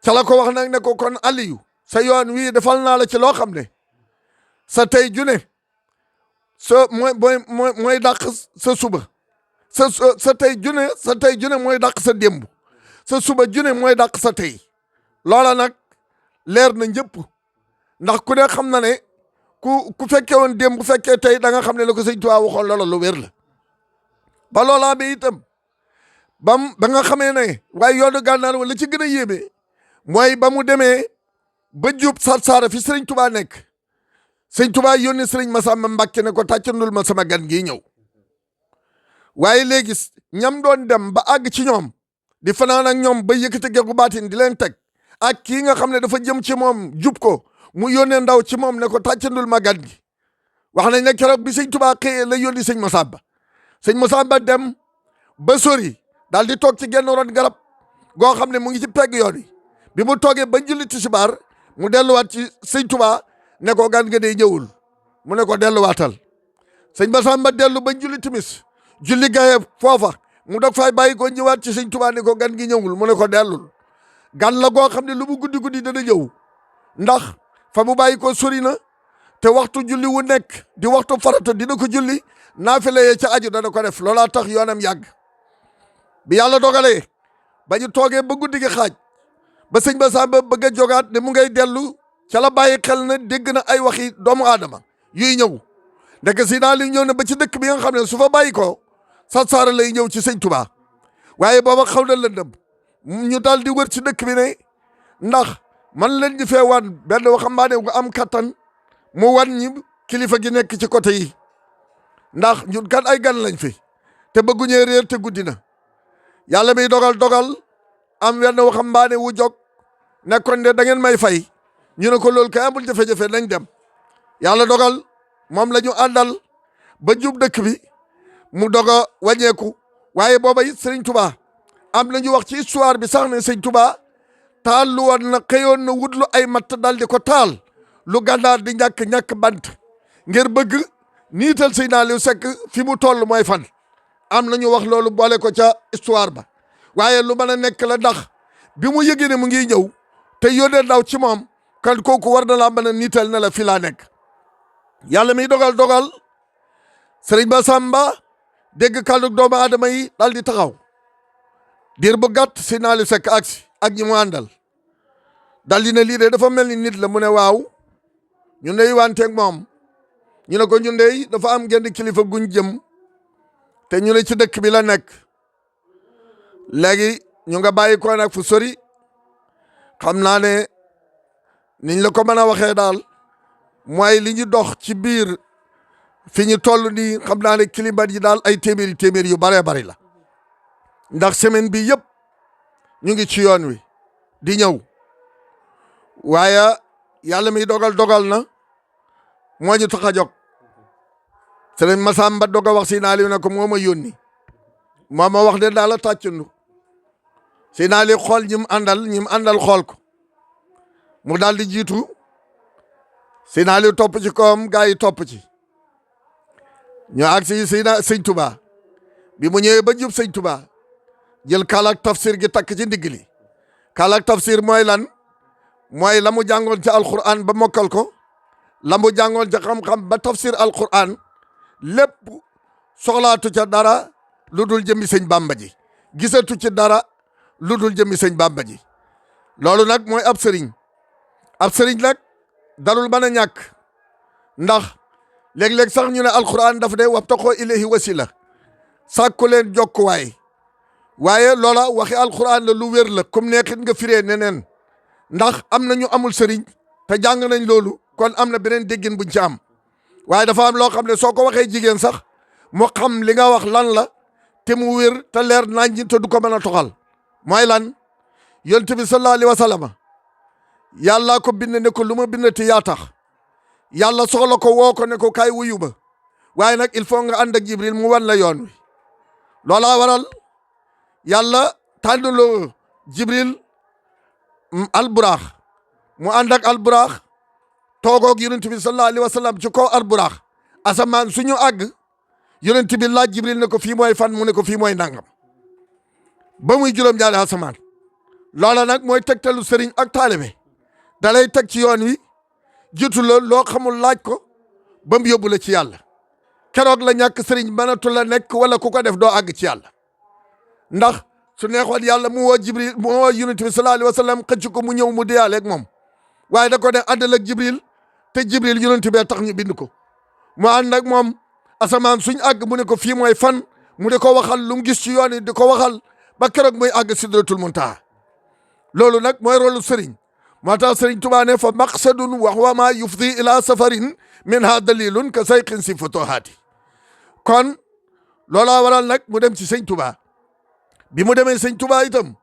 ca la ko wax nag ne ko kon Aliyu sa yoon wii defal naa la ci loo xam ne sa tey june sa mooy dàq sa suba sa tey june mooy dàq sa démb sa suba june mooy dàq sa tey loola nag leer na ñëpp ndax ku ne xam na ne ku fekkee woon démb bu fekkee tey da nga xam ne la ko Sëñ Tuubaa waxoon loola lu wér la ba loolaa bi itam ba nga xamee ne waaye yoonu gànnaar wala ci gën a yéeme mooy ba mu demee ba jub Sarsara fi Sëriñ Tuubaa nekk Sëñ Tuubaa yónni Sëriñ Masamba Mbàkke ne ko tàccandul ma sama gan gi ñëw waaye léegi ñam doon dem ba àgg ci ñoom di fanaan ak ñoom ba yëkkati gegu baatin di leen teg ak kii nga xam ne dafa jëm ci moom jub ko mu yónnee ndaw ci moom ne ko tàccandul ma gan gi wax nañ ne keroog bi Sëñ Tuubaa xëyee la yónni Sëñ Masamba dem ba sori daal di toog ci genn ron garab goo xam ne mu ngi ci pegg yoon yi bi mu toogee ba julli tisbaar mu delluwaat ci Sëñ Tuubaa ne ko gan nga day ñëwul mu ne ko delluwaatal Sëñ Masamba dellu ba julli timis julli gaye foofa mu dog fay bàyyi ko ñëwaat ci Sëñ Tuubaa ne ko gan gi ñëwul mu ne ko dellul gan la goo xam ne lu mu guddi guddi dana ñëw ndax fa mu bàyyi ko sori na te waxtu julli wu nekk di waxtu farata dina ko julli naafila yee ca aju dana ko def loolaa tax yoonam yàgg bi yàlla dogalee ba ñu toogee ba guddi gi xaaj ba Sëñ Masamba bëgg a jogaat ne mu ngay dellu ca la bàyyi xel na dégg na ay waxi doomu aadama yuy ñëw ndek si naa li ñëw ne ba ci dëkk bi nga xam ne su fa bàyyi ko Sarsara lay ñëw ci Sëñ Tuubaa waaye booba xaw na lëndëm ñu daal di wër ci dëkk bi ne ndax man leen di fee wan benn waxambaane gu am kattan mu wan ñi kilifa gi nekk ci côté yi ndax ñun kan ay gan lañ fi te bëgguñee réer te guddi na yàlla miy dogal am wenn waxambaane wu jog nekkoon de da ngeen may fay ñu ne ko loolu kay amul jafe-jafe nañ dem yàlla dogal moom la ñu àndal ba jub dëkk bi mu dog a wàññeeku waaye booba it Sëriñ Tuubaa am na ñu wax ci histoire bi sax ne Sëñ Tuubaa taal lu woon na xëyoon na wutlu ay matt dal di ko taal lu gànnaar di ñàkk bant ngir bëgg niital Sëñ Aliou Seck fi mu toll mooy fan am na ñu wax loolu boole ko ca histoire ba waaye lu mën a nekk la ndax bi mu yëgee ne mu ngi ñëw te yónnee ndaw ci moom kan kooku war na laa mën a niital ne la fi laa nekk yàlla miy dogal Sëriñ Masamba dégg kàddu doomu aadama yi daal di taxaw diir bu gàtt Sëñ Aliou Seck agsi ak ñi mu àndal dal di ne lii de dafa mel ni nit la mu ne waaw ñu ndey wanteeg moom ñu ne ko ñu ndey dafa am genn kilifa guñ jëm te ñu ne ci dëkk bi la nekk léegi ñu nga bàyyi ko nag fu sori xam naa ne niñ la ko mën a waxee daal mooy li ñu dox ci biir fi ñu toll nii xam naa ne kilomètres yi daal ay téeméeri yu baree bari la ndax semaine bi yëpp ñu ngi ci yoon wi di ñëw waaye yàlla mi dogal na moo ñu tax a jóg Sëriñ Masamba doog a wax Sëñ Aliou ne ko moo ma yónni moo ma wax de daal la tàccandu Sëñ Aliou xool ñi mu àndal xool ko mu daal di jiitu Sëñ Aliou topp ci kawam gaa yi topp ci ñu àgg si Sëñ Tuubaa bi mu ñëwee ba jub Sëñ Tuubaa jël kaalaak tafsir gi takk ci ndigg li kaalaak tafsir mooy lan mooy la mu jàngoon ci alquran ba mokkal ko la mu jàngoon ci xam-xam ba tafsir alquran lépp soxlaatu ca dara lu dul jëmmi Sëñ Bàmba ji gisatu ci dara lu dul jëmmi Sëñ Bàmba ji loolu nag mooy ab sëriñ nag darul mën a ñàkk ndax léeg-léeg sax ñu ne alquran daf de wabtaqoo ilayhi wasila sàkku leen jokkuwaay waaye loola waxi alquran la lu wér la comme neexit nga firee neneen ndax am na ñu amul sëriñ te jàng nañ loolu kon am na beneen déggin buñ ci am waaye dafa am loo xam ne soo ko waxee jigéen sax mu xam li nga wax lan la te mu wér te leer nañ ñi te du ko mën a toxal mooy lan yonent bi sallallahu alayhi wa sallam yàllaa ko bind ne ko lu ma bindati yaa tax yàlla soxla ko woo ko ne ko kaay wuyu ba waaye nag il faut nga ànd ak jibril mu wan la yoon wi loolaa waral yàlla tànnaloo jibril alburaax mu ànd ak alburaax toogoog yonent bi sallallahu alayhi wa sallam ci kaw alburaax asamaan suñu àgg yonent bi laaj jibril ne ko fii mooy fan mu ne ko fii mooy nangam ba muy juróom-ñaari asamaan loola nag mooy tegtalu sëriñ ak taalibe dalay teg ci yoon wi jiitu la loo xamul laaj ko ba mu yóbbu la ci yàlla keroog la ñàkk sëriñ mënatu la nekk wala ku ko def doo àgg ci yàlla ndax su neexoon yàlla mu woo jibril mu woo yonent bi sallallahu alayhi wa sallam xëcc ko mu ñëw mu diyaaleeg moom waaye da ko ne àndal ak jibril te jibril yonent bee tax ñu bind ko mu ànd ak moom asamaan suñ àgg mu ne ko fii mooy fan mu di ko waxal lu mu gis ci yoon yi di ko waxal ba keroog muy àgg sidratul muntaha loolu nag mooy rolu sëriñ moo tax sëriñ Tuubaa ne fa maqsadun wa huwa ma yufdi ila safarin minha dalilun ka sayqin si futuhaati kon loolaa waral nag mu dem ci sëñ Tuubaa bi mu demee sëñ Tuubaa itam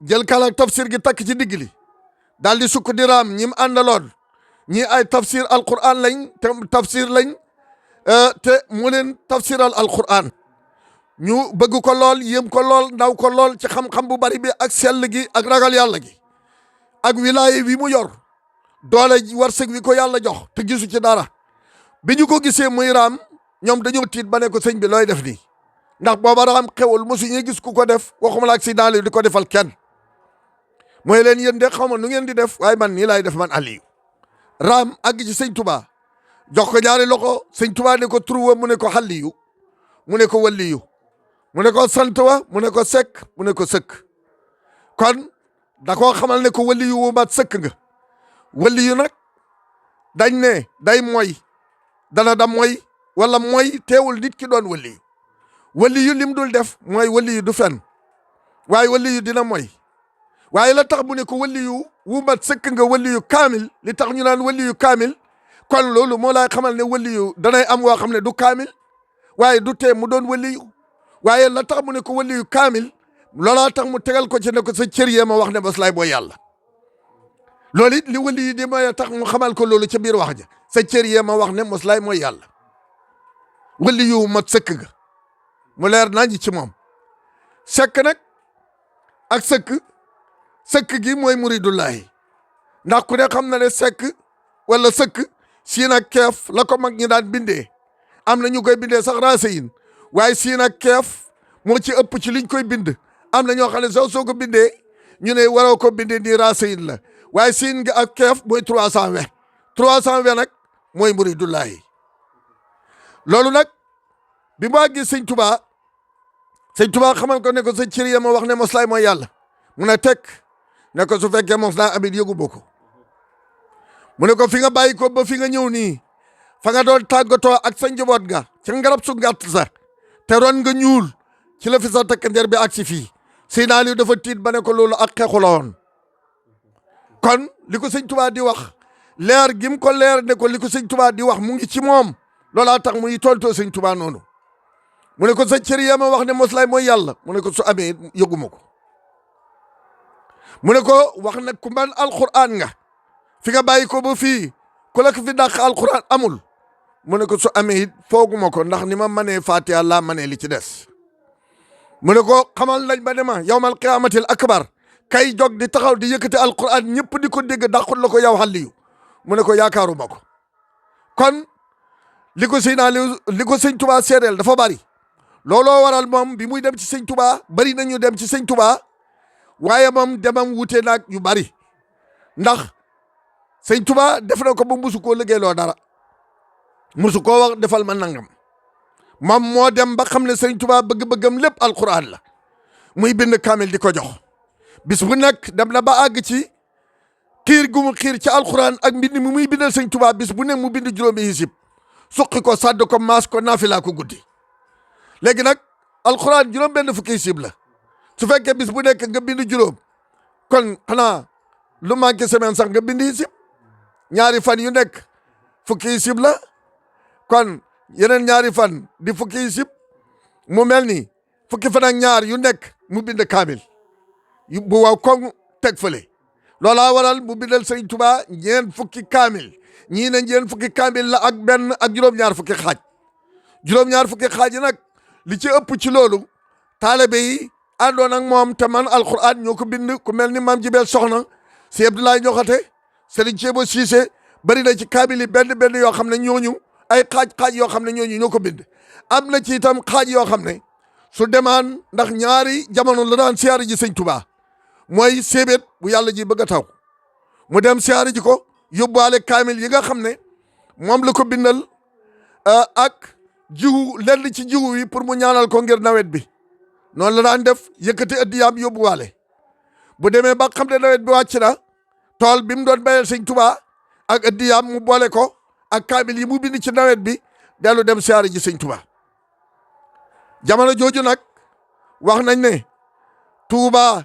jël kala tafsir gi takk ci digg li daal di sukk di raam ñi mu àndaloon ñi ay tafsir alquran lañ te tafsir lañ te mu leen tafsiral alquran ñu bëgg ko lool yéem ko lool ndaw ko lool ci xam-xam bu bari bi ak sell gi ak ragal yàlla gi ak wilaaye wi mu yor doole warsëg wi ko yàlla jox te gisu ci dara bi ñu ko gisee muy raam ñoom dañoo tiit ba ne ko sëñ bi looy def nii ndax booba raam xewul mosu ñu gis ku ko def waxuma la accident li di ko defal kenn mooy leen yéen de xaw ma nu ngeen di def waaye man nii laay def man Aliou raam àgg ci sëñ Tuubaa jox ko ñaari loxo sëñ Tuubaa ne ko turuwa mu ne ko xalliyu mu ne ko walliyu mu ne ko sant wa mu ne ko sekk mu ne ko sëkk kon da koo xamal ne ko waliyu wu mat sëkk nga waliyu nag dañ ne day mooy dana da mooy wala mooy teewul nit ki doon waliyu lim dul def mooy waliyu du fen waaye waliyu dina mooy waaye la tax mu ne ko waliyu wu mat sëkk nga waliyu kaamil li tax ñu naan waliyu kaamil kon loolu moo lay xamal ne waliyu danay am woo xam ne du kaamil waaye du tee mu doon waliyu waaye la tax mu ne ko waliyu kaamil loolaa tax mu tegal ko ci ne ko sa cër yee ma wax ne moslaay mooy yàlla loolu it li wali yi di may tax mu xamal ko loolu ca biir wax ja sa cër yee ma wax ne moslaay mooy yàlla wali yu mat sëkk ga mu leer naa ji ci moom sekk nag ak sëkk gi mooy muridullahi ndax ku ne xam na ne sekk wala sëkk siin ak keef la ko mag ñi daan bindee am na ñu koy bindee sax raaseyin waaye siin ak keef moo ci ëpp ci liñ koy bind am na ñoo xam ne soo ko bindee ñu ne waroo ko bindee nii raaseyin la waaye siin nga ak keef mooy 320 nag mooy muridullahi loolu nag bi mu àggi sëñ Tuubaa xamal ko ne ko sa cër ya ma wax ne moslaay mooy yàlla mu ne tekk ne ko su fekkee mos naa amit yëgu boko mu ne ko fi nga bàyyi ko ba fi nga ñëw nii fa nga doon tàggatoo ak sa njaboot ga ca ngarab su gàtt sa te ron nga ñuul ci la fi sa takkandeer bi ak si fii Seydina Aliou dafa tiit ba ne ko loolu ak xeexu la woon kon li ko sëñ Tuubaa di wax leer gim ko leer ne ko li ko sëñ Tuubaa di wax mu ngi ci moom loolaa tax muy tontoo sëñ Tuubaa noonu mu ne ko sa cër ya ma wax ne moslaay mooy yàlla mu ne ko su amee yëguma ko mu ne ko wax ne ku man alquran nga fi nga bàyyi ko ba fii ku la ko fi dàq alquran amul mu ne ko su amee it fooguma ko ndax ni ma manee Fatiha laa manee li ci des mu ne ko xamal nañ ba ne ma yawmal qiyaamatil akbar kay jog di taxaw di yëkkati alquran ñëpp di ko dégg dàqul la ko yow Aliyu mu ne ko yaakaaruma ko kon li ko sëñ Tuubaa seedeel dafa bari looloo waral moom bi muy dem ci sëñ Tuubaa bari nañu dem ci sëñ Tuubaa waaye moom demam wute naag yu bari ndax sëñ Tuubaa def na ko ba musu koo liggéeyloo dara musu koo wax defal ma nangam moom moo dem ba xam ne sëñ Tuubaa bëgg-bëggam lépp alquran la muy bind kaamil di ko jox bis bu nekk dem na ba àgg ci xiir gu mu xiir ci alquran ak mbind mi muy bindal sëñ Tuubaa bis bu nekk mu bind juróomi hisib suqi ko sàdd ko maas ko naafilaa ko guddi léegi nag alquran juróom benn fukki hisib la su fekkee bis bu nekk nga bind juróom kon xanaa lu manqué semaine sax nga bind isib ñaari fan yu nekk fukki isib la kon yeneen ñaari fan di fukki isib mu mel ni fukki fan ak ñaar yu nekk mu bind kaamil bu waaw koŋ teg fële loolaa waral mu bindal Sëriñ Tuubaa ñeen fukki kaamil ñii ne ñeen fukki kaamil la ak benn ak juróom-ñaar fukki xaaj juróom-ñaar fukki xaaj yi nag li ci ëpp ci loolu taalibe yi àndoon ak moom te man alquran ñoo ko bind ku mel ni maam Jibel Soxna si Abdoulaye Ñoxate Sëriñ Ceebo Siise bari na ci kaamil yi benn yoo xam ne ñooñu ay xaaj yoo xam ne ñooñu ñoo ko bind am na ci itam xaaj yoo xam ne su demaan ndax ñaari jamono la daan siyaare ji Sëñ Tuubaa mooy séebét bu yàlla ji bëgg a taw mu dem siyaare ji ko yóbbaale kaamil yi nga xam ne moom la ko bindal ak jiwu lenn ci jiwu yi pour mu ñaanal ko ngir nawet bi noonu la daan def yëkkati addiyaam yóbbuwaale bu demee ba xam ne nawet bi wàcc na tool bi mu doon béyal Sëñ Tuubaa ak addiyaam mu boole ko ak kaamil yi mu bind ci nawet bi dellu dem siyaare ji Sëñ Tuubaa jamono jooju nag wax nañ ne Tuubaa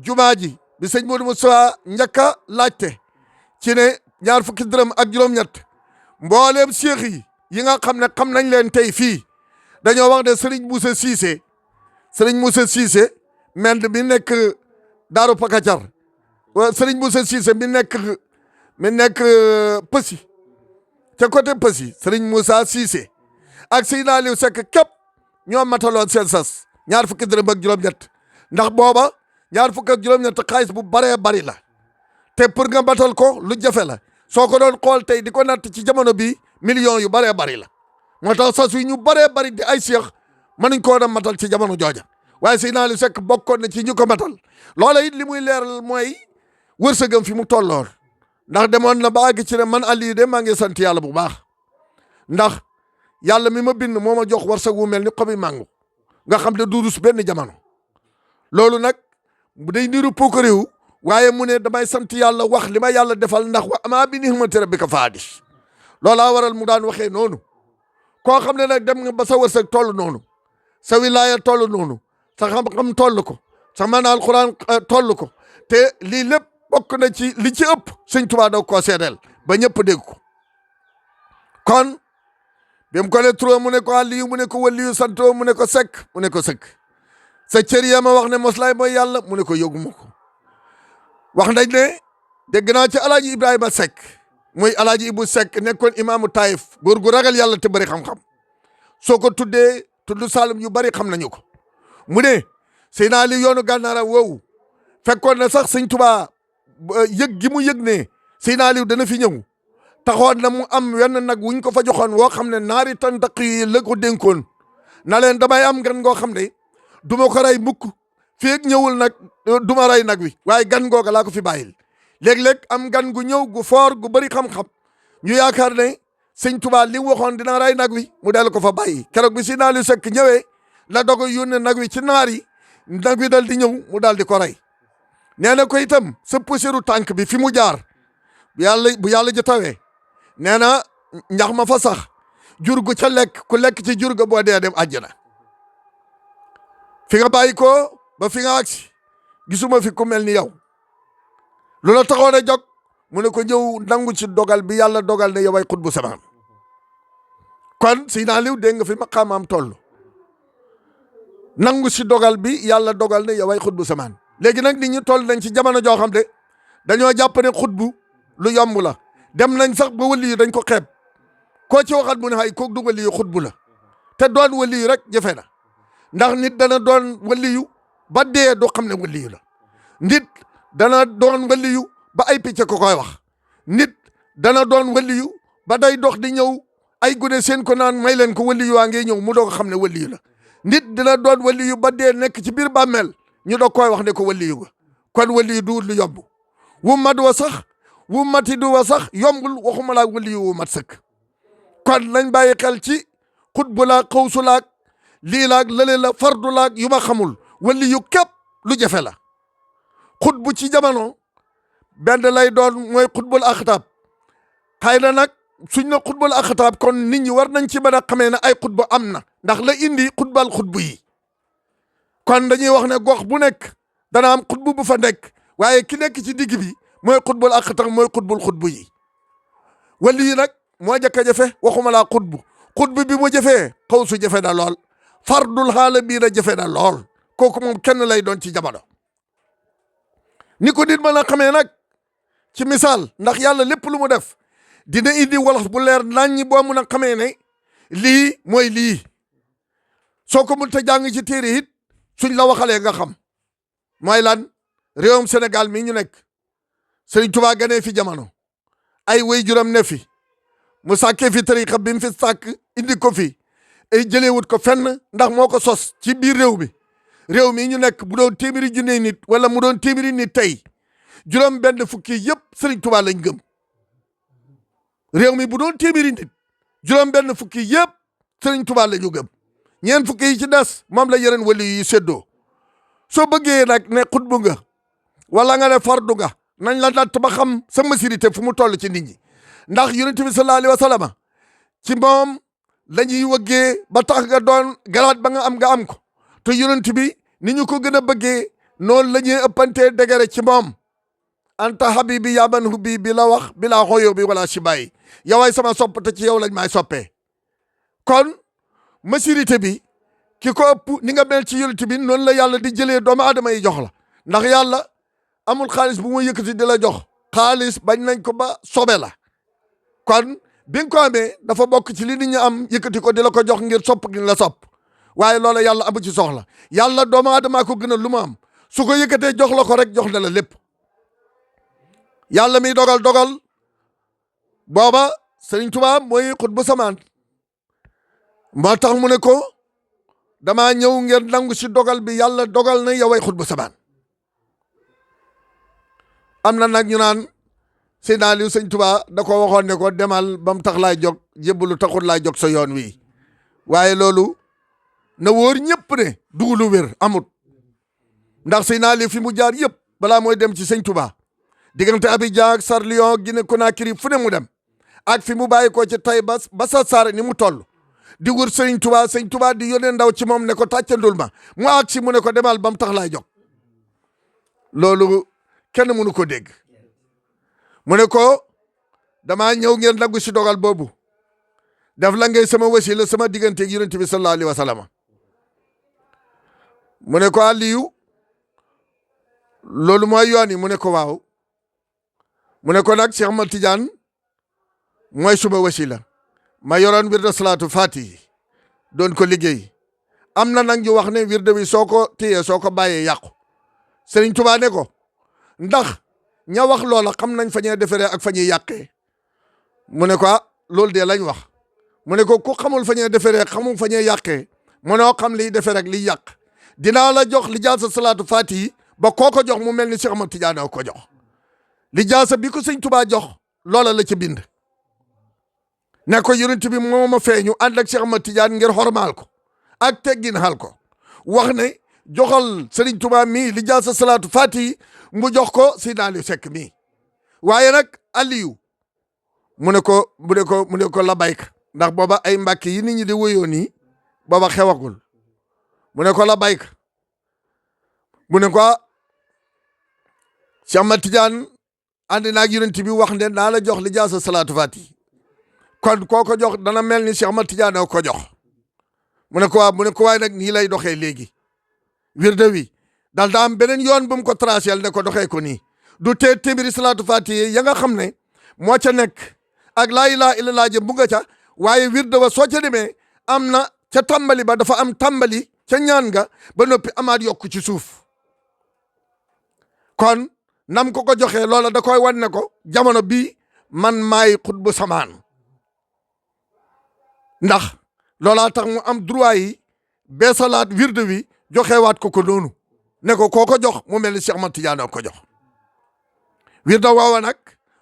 jumaa ji bi sëñ Modou Moussa njëkk a laajte ci ne ñaar fukki dërëm ak juróom-ñett mbooleem seex yi nga xam ne xam nañ leen tey fii dañoo wax ne Serigne Moussa Cissé mend bi nekk Daaru Pakacar Serigne Moussa Cissé mi nekk Pësi ca côté Pësi Serigne Moussa Cissé ak Seydina Aliou Seck képp ñoo mataloon seen sas ñaar fukki dërëm ak juróom-ñett ndax booba ñaar fukk ak juróom-ñett xaalis bu baree bari la te pour nga matal ko lu jafe la soo ko doon xool tey di ko natt ci jamono bi millions yu baree bari la moo tax sas yu ñu baree bari di ay seex mënuñ koo doon matal ci jamono jooja waaye Seydina Aliou Seck bokkoon na ci ñu ko matal loola it li muy leeral mooy wërsëgam fi mu tolloon ndax demoon na ba àgg ci ne man Aliou de maa ngi sant yàlla bu baax ndax yàlla mi ma bind moo ma jox wërsëg wu mel ni xobi màngu nga xam ne du rus benn jamono loolu nag bu day niru pokkaréew waaye mu ne damay sant yàlla wax li ma yàlla defal ndax wa amaa bi nihmati rabbika fahaddis loolaa waral mu daan waxee noonu koo xam ne nag dem nga ba sa wërsëg toll noonu sa wilaaya toll noonu sa xam-xam toll ko sa mën alquran toll ko te lii lépp bokk na ci li ci ëpp Sëñ Tuubaa daw koo seedeel ba ñëpp dégg ko kon bi mu ko ne trop mu ne ko Aliyu mu ne ko waliyu santoo mu ne ko Sekk mu ne ko Sekk sa cër ya ma wax ne moslaay mooy yàlla mu ne ko yóguma ko wax nañ ne dégg naa ci alaaji Ibrahima Seck muy alaaji Ibu Seck nekkoon imaamu Taïf góor gu ragal yàlla te bëri xam-xam soo ko tuddee tudd Saalum yu bari xam nañu ko mu ne Seydina Ali yoonu gànnaara woowu fekkoon na sax Sëñ Tuubaa yëg gi mu yëg ne Seydina Ali dana fi ñëw taxoon na mu am wenn nag wuñ ko fa joxoon woo xam ne naari tantaq yi la ko dénkoon na leen damay am gan ngoo xam ne du ma ko rey mukk fii ak ñëwul nag du ma rey nag wi waaye gan googa laa ko fi bàyyil léeg-léeg am gan gu ñëw gu foor gu bëri xam-xam ñu yaakaar ne Sëñ Tuubaa li mu waxoon dina rey nag wi mu dellu ko fa bàyyi keroog bi si naa li Sekk ñëwee la dogo yónnee nag wi ci naar yi nag wi dal di ñëw mu daal di ko rey nee na ko itam sa poussière tànk bi fi mu jaar bu yàlla ji tawee nee na ñax ma fa sax jur gu ca lekk ku lekk ci jur ga boo dee dem àjjana fi nga bàyyi ko ba fi nga agsi gisuma fi ku mel ni yow lu la taxoon a jóg mu ne ko ñëw nangu ci dogal bi yàlla dogal ne yow ay xutbu samaan kon Seydina Aliou dégg nga fi maqaamaam toll nangu si dogal bi yàlla dogal ne yow ay xutbu samaan léegi nag nit ñi toll nañ ci jamono joo xam ne dañoo jàpp ne xutbu lu yomb la dem nañ sax ba wali yi dañ ko xeeb koo ci waxat mu ne ay kook du wali yu xutbu la te doon wali yu rek jafe na ndax nit dana doon waliyu ba dee du xam ne waliyu la nit dana doon waliyu ba ay picc ko koy wax nit dana doon waliyu ba day dox di ñëw ay gune seen ko naan may leen ko waliyu waa ngi ñëw mu doog xam ne waliyu la nit dina doon waliyu ba dee nekk ci biir bàmmeel ñu doog koy wax ne ko waliyu nga kon waliyu du lu yomb wu mat wa sax wu mati du wa sax yombul waxuma laa waliyu wu mat sëkk kon nañ bàyyi xel ci xutbu laak xawsu laak lii laak lële la fardu laak yu ma xamul wali yu képp lu jafe la xutbu ci jamono benn lay doon mooy xutbul axtaab xëy na nag suñ na xutbul axtaab kon nit ñi war nañ ci mën a xamee ne ay xutbu am na ndax la indi xutbal xutbu yi kon dañuy wax ne gox bu nekk dana am xutbu bu fa nekk waaye ki nekk ci digg bi mooy xutbul aqtax mooy xutbul xutbu yi wali yi nag moo jëkk a jafe waxuma laa xutbu bi mu jafee xaw su jafe na lool fardul xaala bii na jafe na lool kooku moom kenn lay doon ci jamono ni ko nit mën a xamee nag ci misaal ndax yàlla lépp lu mu def dina indi wolof bu leer naññi boo mun a xamee ne lii mooy lii soo ko mënta jàng ci téere it suñ la waxalee nga xam mooy lan réewum Sénégal mii ñu nekk Sëriñ Tuubaa ganee fi jamono ay waajuram ne fi mu sàkkee fi tariqa bi mu fi sàkk indi ko fi ay jëleewut ko fenn ndax moo ko sos ci biir réew mi ñu nekk bu doon téeméeri junne nit wala mu doon téeméeri nit tey juróom benn fukki yëpp Sëriñ Tuubaa lañ gëm réew mi bu doon téeméeri nit juróom benn fukki yëpp Sëriñ Tuubaa la ñu gëm ñeen fukki yi ci des moom la yeneen wali yi séddoo soo bëggee nag ne xutbu nga wala nga ne fardu nga nañ la natt ba xam sa maturité fu mu toll ci nit ñi ndax yonent bi sallallahu alayhi wa sallam ci moom la ñuy wëggee ba tax nga doon garaat ba nga am ko te yonent bi ni ñu ko gën a bëggee noonu la ñuy ëppantee degere ci moom anta habibi yaa man hubbi bi la wax bi laa xooyoo bi wala sibayi yoway sama sopp te ci yow lañ maay soppee kon maturité bi ki ko ëpp ni nga mel ci yonent bi noonu la yàlla di jëlee doomu aadama yi jox la ndax yàlla amul xaalis bu muy yëkkati di la jox xaalis bañ nañ ko ba sobe la kon bi nga ko amee dafa bokk ci li nit ñi am yëkkati ko di la ko jox ngir sopp gi la sopp waaye loola yàlla amu ci soxla yàlla doomu aadama ko gën a lu mu am su ko yëkkatee jox la ko rek jox na la lépp yàlla mi dogal booba Sëriñ Tuubaa mooy xutbu samaan moo tax mu ne ko damaa ñëw ngeen nangu si dogal bi yàlla dogal na yoway xutbu samaan am na nag ñu naan Seydina Aliou Sëñ Tuubaa da ko waxoon ne ko demal ba mu tax laay jóg jébbalu taxul laay jóg sa yoon wi waaye loolu na wóor ñëpp ne dugulu wér amut ndax Seydina Aliou fi mu jaar yëpp balaa mooy dem ci Sëñ Tuubaa diggante Abidjan ak Sarlion Guinée Conakry fu ne mu dem ak fi mu bàyyi ko ci tay ba sa sar ni mu toll di wër Sëñ Tuubaa di yónnee ndaw ci moom ne ko tàccandul ma mu ak si mu ne ko demal ba mu tax laay jóg loolu kenn mënu ko dégg mu ne ko damaa ñëw ngeen nangu si dogal boobu def la ngay sama wasila sama diggante ak yonent bi sallallahu alayhi wa sallam mu ne ko Aliyu loolu mooy yoon yi mu ne ko waaw mu ne ko nag Cheikh Ahmad Tidiane mooy suma wasila ma yoroon wirda salaatu fatihi doon ko liggéey am na nag ñu wax ne wirda bi soo ko téyee soo ko bàyyee yàqu Sëriñ Tuubaa ne ko ndax ña wax loola xam nañ fa ñuy defaree ak fa ñuy yàqee mu ne ko loolu de lañ wax mu ne ko ku xamul fa ñuy defaree xamul fa ñuy yàqee mënoo xam liy defee rek liy yàq dinaa la jox li jaasa salaatu fatihi ba koo ko jox mu mel ni Cheikh Ahmad Tidiane ko jox li jaasa bi ko Sëñ Tuubaa jox loola la ci bind ne ko yonent bi moo ma feeñu ànd ak Cheikh Ahmad Tidiane ngir xormaal ko ak teggin xal ko wax ne joxal Sëriñ Tuubaa mii li jaasa salaatu fatihi mu jox ko Seydina Aliou Seck mii waaye nag Aliou mu ne ko la bayka ndax booba ay mbàkk yi nit ñi di wóyoo nii booba xewagul mu ne ko la bayka mu ne ko Cheikh Ahmad Tidiane ànd naag yonent bi wax ne naa la jox li jaasa salaatu fatihi kon koo ko jox dana mel ni Cheikh Ahmad Tidiane ko jox mu ne ko waaye nag nii lay doxee léegi wirde wi dal da am beneen yoon bu mu ko tracé ne ko doxee ko nii du tee téeméeri salaatu fatihi ya nga xam ne moo ca nekk ak laa ilaaha illallaah jëm bu nga ca waaye wirde wa soo ca demee am na ca tàmbali ba dafa am tàmbali ca ñaan nga ba noppi amaat yokku ci suuf kon nam ko joxee loola da koy wan ne ko jamono bii man maay xutbu samaan ndax loolaa tax mu am droit yi beesalaat wirde wi joxewaat ko noonu ne ko koo ko jox mu mel ni Cheikh Ahmad Tidiane ko jox wirde woowa nag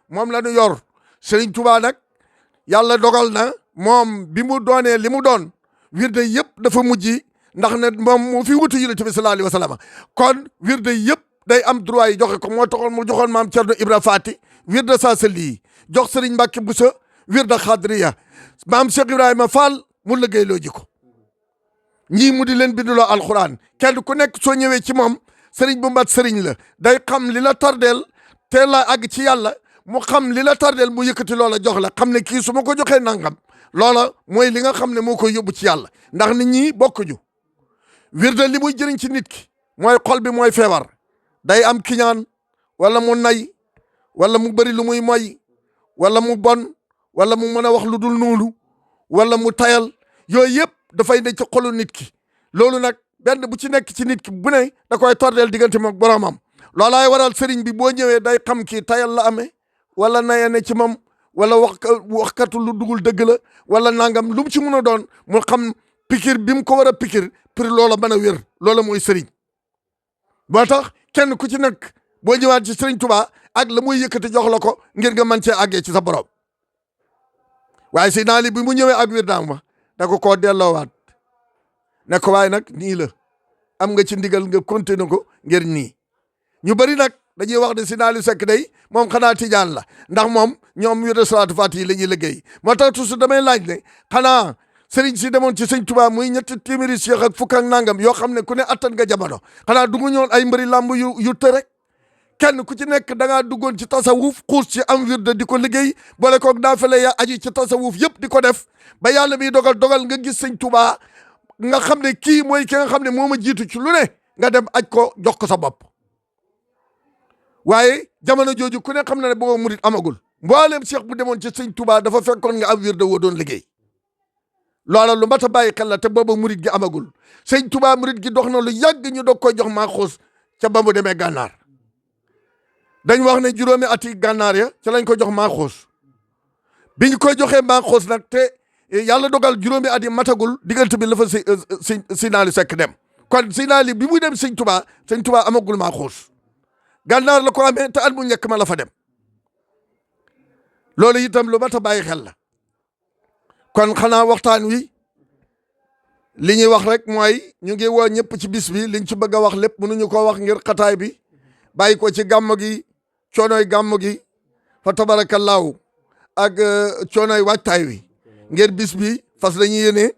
moom la ñu yor Sëriñ Tuubaa nag yàlla dogal na moom bi mu doonee li mu doon wirde yëpp dafa mujj ndax ne moom mu fi wutu yonent bi sallallahu alayhi wa sallam kon wirde yëpp day am droit yi joxe ko moo taxoon mu joxoon maam Cerno Ibra Faati wirde Saasali jox Sëriñ Mbàkke Buso wirde Xaadiriya maam Cheikh Ibrahima Fall mu liggéeyloo ji ko ñii mu di leen binduloo alxuraan kenn ku nekk soo ñëwee ci moom sëriñ bu mat sëriñ la day xam li la tardeel teel laa àgg ci yàlla mu xam li la tardeel mu yëkkati loola jox la xam ne kii su ma ko joxee nangam loola mooy li nga xam ne moo koy yóbbu ci yàlla ndax nit ñi bokkuñu wirde li muy jëriñ ci nit ki mooy xol bi mooy feebar day am kiñaan wala mu nay wala mu bëri lu muy moy wala mu bon wala mu mën a wax lu dul noonu wala mu tayal yooyu yëpp dafay ne ci xolu nit ki loolu nag benn bu ci nekk ci nit ki bu ne da koy tordeel diggante moom boromam loolaay waral sëriñ bi boo ñëwee day xam kii tayal la amee wala naye ne ci moom wala waxkatu lu dugul dëgg la wala nangam lu mu ci mun a doon mu xam pikir bi mu ko war a pikir pour loola mën a wér loola mooy sëriñ boo tax kenn ku ci nekk boo ñëwaat ci sëriñ Tuubaa ak la muy yëkkati jox la ko ngir nga mën cee àggee ci sa borom waaye si naali bi mu ñëwee ak wir daam ma da ko koo delloowaat ne ko waaye nag nii la am nga ci ndigal nga continuer ko ngir nii ñu bëri nag dañuy wax ne si naali sekk day moom xanaa tijaan la ndax moom ñoom yu de salaatu faati yi la ñuy liggéey moo tax toujours damay laaj ne xanaa sëriñ si demoon ci sëñ Tuubaa muy ñetti téeméeri cheikh ak fukk ak nangam yoo xam ne ku ne attan nga jamono xanaa du ñoon ay mbëri làmb yu të rek kenn ku ci nekk da ngaa duggoon ci tasawuf xuus ci am wirde di ko liggéey boole koog naafale ya aji ci tasawuf yëpp di ko def ba yàlla miy dogal nga gis sëñ Tuubaa nga xam ne kii mooy ki nga xam ne moo ma jiitu ci lu ne nga dem aj ko jox ko sa bopp waaye jamono jooju ku ne xam na ne booba murit amagul mboolem cheikh bu demoon ci sëñ Tuubaa dafa fekkoon nga am wirde woo doon liggéey loola lu mat a bàyyi xel la te booba murit gi amagul sëñ Tuubaa murit gi dox na lu yàgg ñu doog koy jox maa xuus ca ba mu demee gànnaar dañ wax ne juróomi ati gànnaar ya ca lañ ko jox maa xuus bi ñu koy joxee maa xuus nag te yàlla dogal juróomi at yi matagul diggante bi la fa si naali sekk dem kon si naali bi muy dem sëñ Tuubaa amagul maa xuus gànnaar la ko amee te at mu njëkk ma la fa dem loolu itam lu mat a bàyyi xel la kon xanaa waxtaan wi li ñuy wax rek mooy ñu ngi woo ñëpp ci bis bi liñ ci bëgg a wax lépp mënuñu ko wax ngir xataay bi bàyyi ko ci gàmm gi coonooy gàmm gi fa tabarakallaahu ak coonooy waajtaay wi ngir bis bi fas dañuy yéene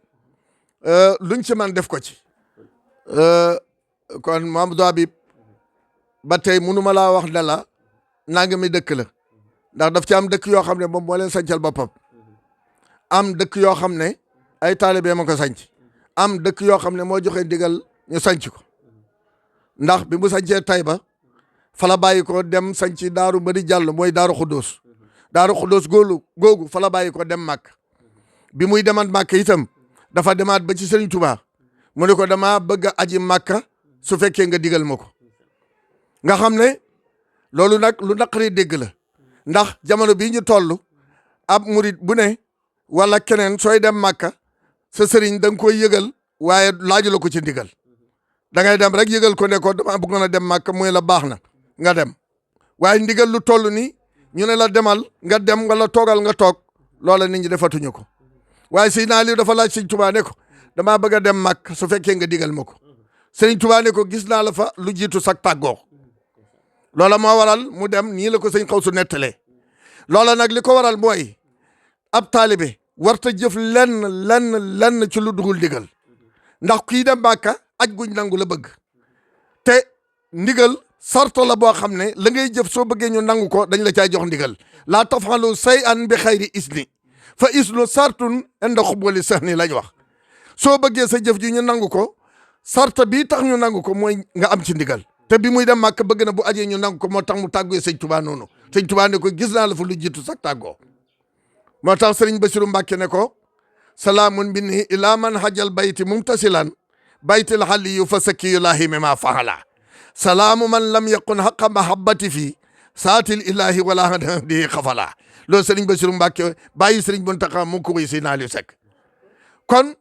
luñ ci man def ko ci kon Mamadou Habib ba tey mënuma laa wax ne la nangami dëkk la ndax daf ci am dëkk yoo xam ne moom moo leen sancal boppam am dëkk yoo xam ne ay taalibe ma ko sanc am dëkk yoo xam ne moo joxe ndigal ñu sanc ko ndax bi mu sancee Tayba fa la bàyyi ko dem sanc daaru Madi Jàll mooy daaru Xuddoos googu fa la bàyyi ko dem màkk bi muy demaat màkk itam dafa demaat ba ci Sëriñ Tuubaa mu ne ko dama bëgg a aji màkka su fekkee nga digal ma ko nga xam ne loolu nag lu naqari dégg la ndax jamono bii ñu toll ab murit bu ne wala keneen sooy dem màkka sa sëriñ da nga koy yëgal waaye laaju la ko ci ndigal da ngay dem rek yëgal ko ne ko dama bëggoon a dem màkka muy la baax na nga dem waaye ndigal lu toll ni ñu ne la demal nga dem wala toogal nga toog loola nit ñi defatuñu ko waaye Seydina Aliou dafa laaj Sëriñ Tuubaa ne ko damaa bëgg a dem màkk su fekkee nga digal ma ko Sëriñ Tuubaa ne ko gis naa la fa lu jiitu sak tàggoo loola moo waral mu dem nii la ko sëñ Xawsu nettalee loola nag li ko waral mooy ab taalibe warta jëf lenn ci lu dugul ndigal ndax kii dem Màkka aj guñ nangu la bëgg te ndigal sarto la boo xam ne la ngay jëf soo bëggee ñu nangu ko dañ la caa jox ndigal laa tafxalu say an bi xayri isni fa isnu sartun inda xubali sahni lañ wax soo bëggee sa jëf ji ñu nangu ko sarta bii tax ñu nangu ko mooy nga am ci ndigal te bi muy dem Màkka bëgg na bu ajee ñu nangu ko moo tax mu tàggoo sëñ Tuubaa noonu sëñ Tuubaa ne ko gis naa la fa lu jiitu sax tàggoo moo tax sëriñ Basiru Mbàkke ne ko salaamun minni ila man hajal bayti mumtasilan baytil xaliyu fa sakkiyu laahi mima faala salaamu man lam yakun haqa mahabbati fi saatil ilahi wala hadi xafala loolu sëriñ Basiru Mbàkke bàyyi sëriñ Muntaxa mu ko wéy si Aliou Seck kon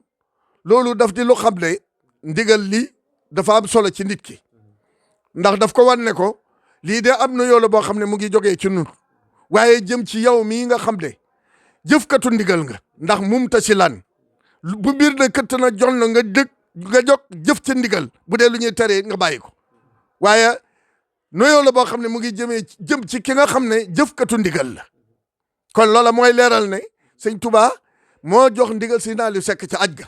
loolu daf di lu xam ne ndigal li dafa am solo ci nit ki ndax daf ko wan ne ko lii de am na yoolo boo xam ne mu ngi jógee ci nun waaye jëm ci yow mii nga xam ne jëfkatu ndigal nga ndax mumtasilan bu mbir na këtt na jon na nga jóg jëf ci ndigal bu dee lu ñuy teree nga bàyyi ko waaye noyoo la boo xam ne mu ngi jëm ci ki nga xam ne jëfkatu ndigal la kon loola mooy leeral ne sëñ Tuubaa moo jox ndigal si naa lu sekk ca aj ga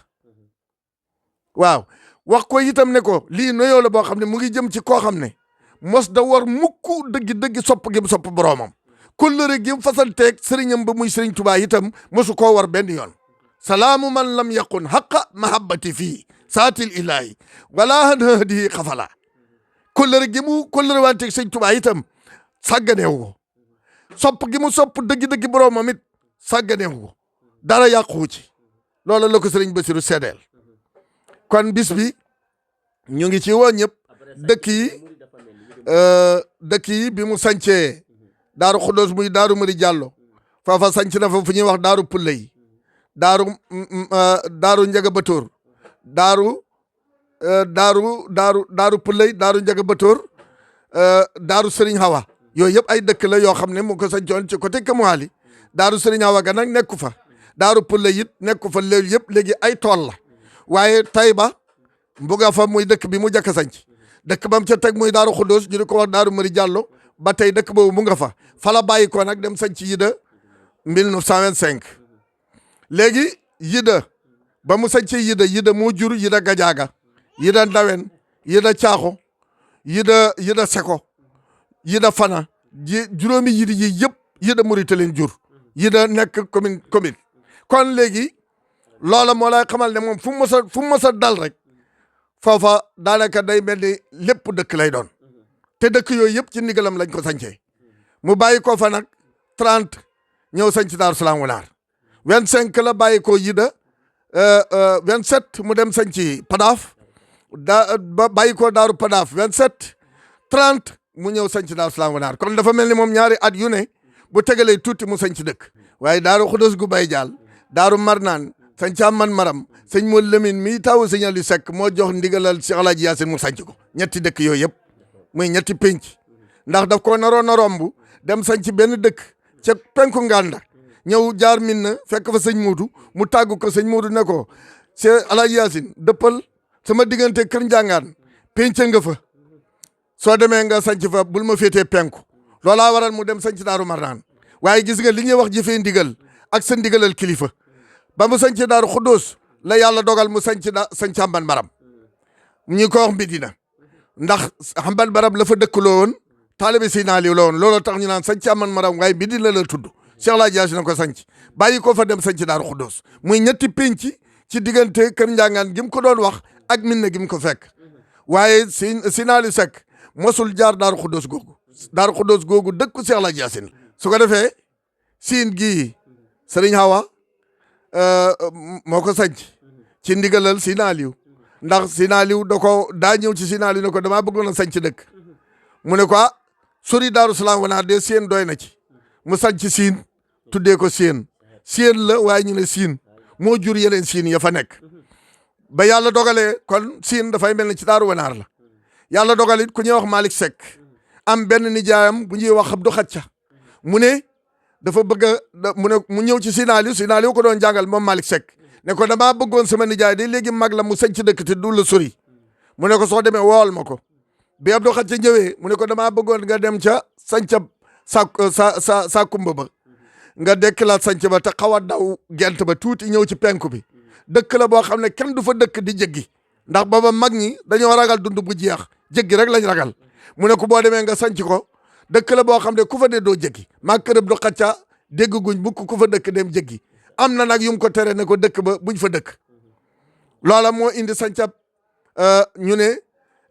waaw wax ko itam ne ko lii noyoo la boo xam ne mu ngi jëm ci koo xam ne mos da war mukk dëgg sopp gi mu sopp boroomam kóllëre gi mu fasanteeg sëriñam ba muy sëriñ Tuubaa itam mosu koo war benn yoon salaamu man lam yaqun haqa mahabbati fii saatil ilaahi wala hadihi xafala kóllëre gi mu kóllëre wanteeg sëriñ Tuubaa itam sàgganeewu ko sopp gi mu sopp dëgg boroomam it sàgganeewu ko dara yàquwu ci loolu la ko sëriñ Basiru seedeel kon bis bi ñu ngi ci woo ñëpp dëkk yi bi mu sancee daaru Xuddoos muy daaru Mari Jàllo faafa sanc na fa fu ñuy wax daaru Pulley daaru Njaga Batoor daaru Pulley daaru Njaga Batoor daaru Sëriñ Hawa yooyu yëpp ay dëkk la yoo xam ne mu ko sancoon ci côté Kamuwaali daaru Sëriñ Hawa ga nag nekku fa daaru Pulley it nekku fa léegi yëpp léegi ay tool la waaye Tayba mbuga fa muy dëkk bi mu jëkk a sanc dëkk bam ca teg muy daaru Xuddoos ñu di ko wax daaru Mari Jàllo ba tey dëkk boobu mu nga fa la bàyyi ko nag dem sanc Yida 1925 léegi Yida ba mu sanc Yida moo jur Yida Gajaaga Yida Ndawen Yida Caaxo Yida Seko Yida Fana juróomi yidi yi yëpp Yida Murit leen jur Yida nekk commune kon léegi loola moo lay xamal ne moom fu mu mës a dal rek foofa daanaka day mel ni lépp dëkk lay doon te dëkk yooyu yëpp ci ndigalam lañ ko sancee mu bàyyi ko fa nag 30 ñëw sanc Daaru Salaam Wulaar 25 la bàyyi ko Yida 27 mu dem sanc Padaaf ba bàyyi ko Daaru Padaaf 27 30 mu ñëw sanc Daaru Salaam Wulaar kon dafa mel ni moom ñaari at yu ne bu tegalee tuuti mu sanc dëkk waaye Daaru Xuddoos gu bay jaal Daaru Marnaan sañ Caam man maram sëñ Moodu Lamin mi taw sëñ Aliou Seck moo jox ndigalal Cheikh Alaaji Yaasin mu sanc ko ñetti dëkk yooyu yëpp muy ñetti pénc ndax daf ko naroon a romb dem sanc benn dëkk ca penku Nganda ñëw jaar Minna fekk fa sëñ Moodu mu tàggu ko sëñ Moodu ne ko Cheikh Alaaji Yaasin dëppal sama diggante kër Njàngaan pénc nga fa soo demee nga sanc fa bul ma féetee penku loolaa waral mu dem sanc Daaru Marnaan waaye gis nga li ñuy wax jëfee ndigal ak sa ndigalal kilifa ba mu sanc Daaru Xuddoos la yàlla dogal mu sanc Xamban Maram ñu ko wax Medina ndax Xamban Maram la fa dëkkaloo woon taalibe Seydina Aliou la woon looloo tax ñu naan sanc Xamban Maram waaye Medina la tudd Cheikh Alaaji Yaasin na ko sanc bàyyi ko fa dem sanc Daaru Xuddoos muy ñetti pénc ci diggante kër Njàngaan gi mu ko doon wax ak Minna gi mu ko fekk waaye Seydina Aliou Seck mosul jaar Daaru Xuddoos googu dëkku Cheikh Alaaji Yaasin su ko defee siin gii Sëriñ Hawa moo ko sanc ci ndigalal Seydina Aliou ndax Seydina Aliou daa ñëw ci Seydina Aliou ne ko damaa bëggoon a sanc dëkk mu ne ko sori Daaru Salaam Wanaar de Seen doy na ci mu sanc Siin tuddee ko Seen la waaye ñu ne Siin moo jur yeneen Siin ya fa nekk ba yàlla dogalee kon Siin dafay mel ni ci Daaru Wanaar la yàlla dogalit ku ñuy wax Malick Seck am benn nijaayam bu ñuy wax Abdou Xacca mu ne dafa bëgg mu ñëw ci Seydina Aliou ko doon jàngal moom Malick Seck ne ko damaa bëggoon sama nijaay de léegi mag la mu sanc dëkk te du la sori mu ne ko soo demee wool ma ko bi Abdou Xacca ñëwee mu ne ko damaa bëggoon nga dem ca sanca sa kumba ba nga dekkilaat sanc ba te xaw a daw gent ba tuuti ñëw ci penku bi dëkk la boo xam ne kenn du fa dëkk di jéggi ndax booba mag ñi dañoo ragal dund bu jeex jéggi rek lañ ragal mu ne ko boo demee nga sanc ko dëkk la boo xam ne ku fa dee doo jéggi maa kër Abdou Xacca dégg guñ mukk ku fa dëkk dem jéggi am na nag yum ko tere ne ko dëkk ba buñ fa dëkk loola moo indi sancab ñu ne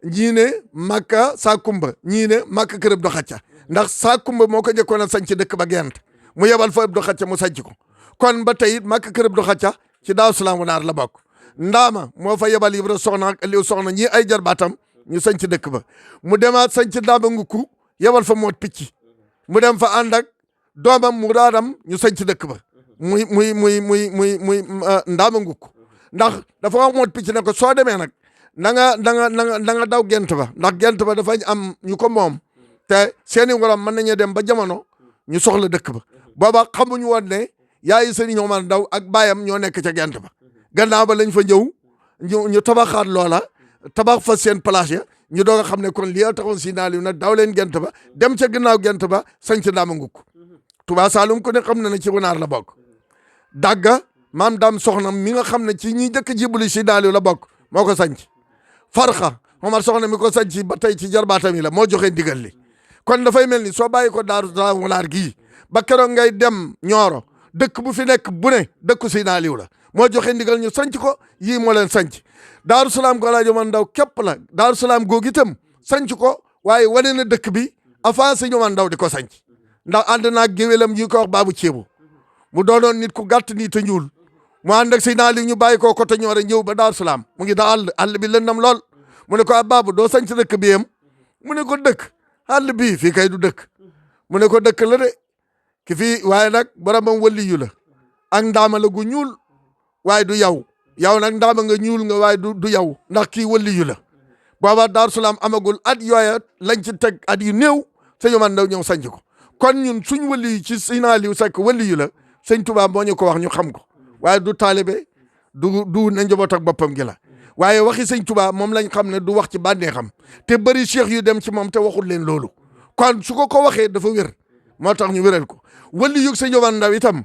ñii ne Makka Sakumba ñii ne Makka kër Abdou Xacca ndax Sakumba moo ko njëkkoon a sanc dëkk ba gent mu yebal fa Abdou Xacca mu sanc ko kon ba tey it Makka kër Abdou Xacca ci Daaru Salaam Wanaar la bokk ndaama moo fa yebal Ibra Soxna ak Aliou Soxna ñii ay jarbaatam ñu sanc dëkk ba mu demaat sanc Ndaama Ngukku yebal fa Moot Picc mu dem fa ànd ak doomam mu daadam ñu sanc dëkk ba muy Ndaama Ngukku ndax dafa wax Moot Picc ne ko soo demee nag na nga daw gent ba ndax gent ba dafa am ñu ko moom te seeni ngorom mën nañu dem ba jamono ñu soxla dëkk ba booba xamuñu woon ne yaayi Sëriñ Omar Ndaw ak baayam ñoo nekk ca gent ba gannaaw ba lañ fa ñëw ñu tabaxaat loola tabax fa seen place ya ñu doog a xam ne kon lii taxoon Seydina Aliou nag daw leen gent ba dem ca gannaaw gent ba sanc Ndaama Ngukku Touba Saloum ko ne xam na ne ci Wanaar la bokk dagga maam daam soxna mi nga xam ne ci ñi jëkk jibuli Seydina Aliou la bokk moo ko sanc farxa Omar Soxna mi ko sanc ba tey ci jarbaatam yi la moo joxe ndigal li kon dafay mel ni soo bàyyi ko Daaru Salaam Wulaar gii ba keroog ngay dem Ñooro dëkk bu fi nekk bu ne dëkku Seydina Aliou la moo joxe ndigal ñu sanc ko yii moo leen sanc Daaru Salaam ko Alaaji Omar Ndaw képp la Daaru Salaam googu itam sanc ko waaye wane na dëkk bi avant Sëñ Omar Ndaw di ko sanc ndax ànd naag géwélam yi ko wax baabu ceebu mu doonoon nit ku gàtt nii te ñuul mu ànd ak Seydina Aliou ñu bàyyi ko côté Ñooro ñëw ba Daaru Salaam mu ngi da àll bi lëndam lool mu ne ko baabu doo sanc dëkk bi yam mu ne ko dëkk àll bii fii kay du dëkk mu ne ko dëkk la de ki fii waaye nag boromam waliyu la ak ndaama la gu ñuul waaye du yow nag ndaama nga ñuul nga waaye du yow ndax kii waliyu la booba Daaru Salaam amagul at yooya lañ ci teg at yu néew Sëñ Omar Ndaw ñëw sanc ko kon ñun suñ waliyu ci Seydina Aliou Seck waliyu la Sëñ Tuubaa moo ñu ko wax ñu xam ko waaye du taalibe du na njaboot ak boppam gi la waaye waxi Sëñ Tuubaa moom lañ xam ne du wax ci bànneexam te bëri cheikh yu dem ci moom te waxul leen loolu kon su ko waxee dafa wér moo tax ñu wéral ko waliyu Sëñ Omar Ndaw itam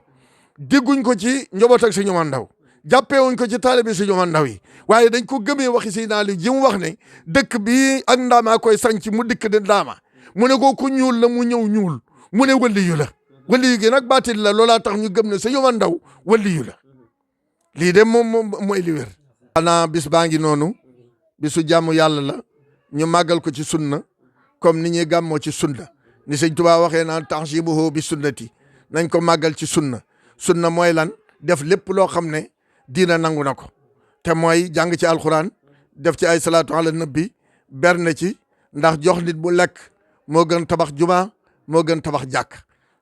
dégguñ ko ci njaboot ak Sëñ Omar Ndaw jàppeewuñ ko ci taalibe Sëñ Omar Ndaw yi waaye dañ ko gëmee waxi Seydina Aliou ji mu wax ne dëkk bi ak ndaamaa koy sanc mu dikk di ndaama mu ne ko ku ñuul la mu ñëw ñuul mu ne waliyu la waliyu gi nag baatil la loolaa tax ñu gëm ne Sëñ Omar Ndaw waliyu la lii de moom mooy li wér xanaa bis baa ngi noonu bisu jàmm yàlla la ñu màggal ko ci sunna comme ni ñuy gàmmoo ci sunna ni Sëñ Tuubaa waxee naan ta'zimuhu bi sunnati nañ ko màggal ci sunna mooy lan def lépp loo xam ne diina nangu na ko te mooy jàng ci alxuraan def ci ay salaatu ala nabi berne ci ndax jox nit bu lekk moo gën tabax juma moo gën tabax jàkk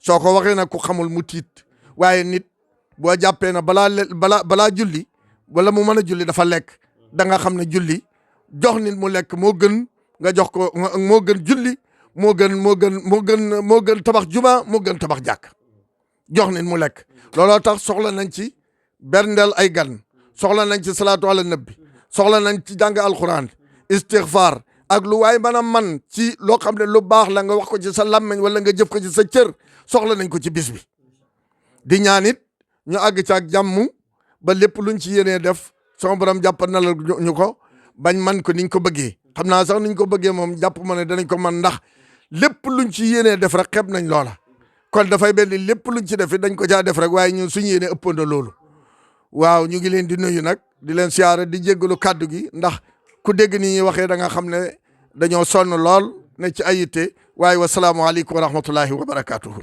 soo ko waxee nag ku xamul mu tiit waaye nit boo jàppee na balaa julli wala mu mën a julli dafa lekk da nga xam ne julli jox nit mu lekk moo gën nga jox ko moo gën julli moo gën tabax juma moo gën tabax jàkk jox nit mu lekk looloo tax soxla nañ ci berndeel ay gan soxla nañ ci salaatu ala nabi soxla nañ ci jàng alquran istighfar ak lu waay mën a man ci loo xam ne lu baax la nga wax ko ci sa làmmiñ wala nga jëf ko ci sa cër soxla nañ ko ci bis bi di ñaan it ñu àgg ci ak jàmm ba lépp luñ ci yéenee def sama borom jàpp na la ñu ko bañ man ko niñ ko bëggee xam naa sax niñ ko bëggee moom jàpp ma ne danañ ko man ndax lépp luñ ci yéenee def rek xeeb nañ loola kon dafay mel ni lépp luñ ci def dañ ko caa def rek waaye ñun suñu yéenee ëppandoo loolu waaw ñu ngi leen di nuyu nag di leen siyaare di jéggalu kàddu gi ndax ku dégg ni ñuy waxee da nga xam ne dañoo sonn lool ne ci ay yitte waaye wasalaamualeykum wa rahmatullahi wa barakatuhu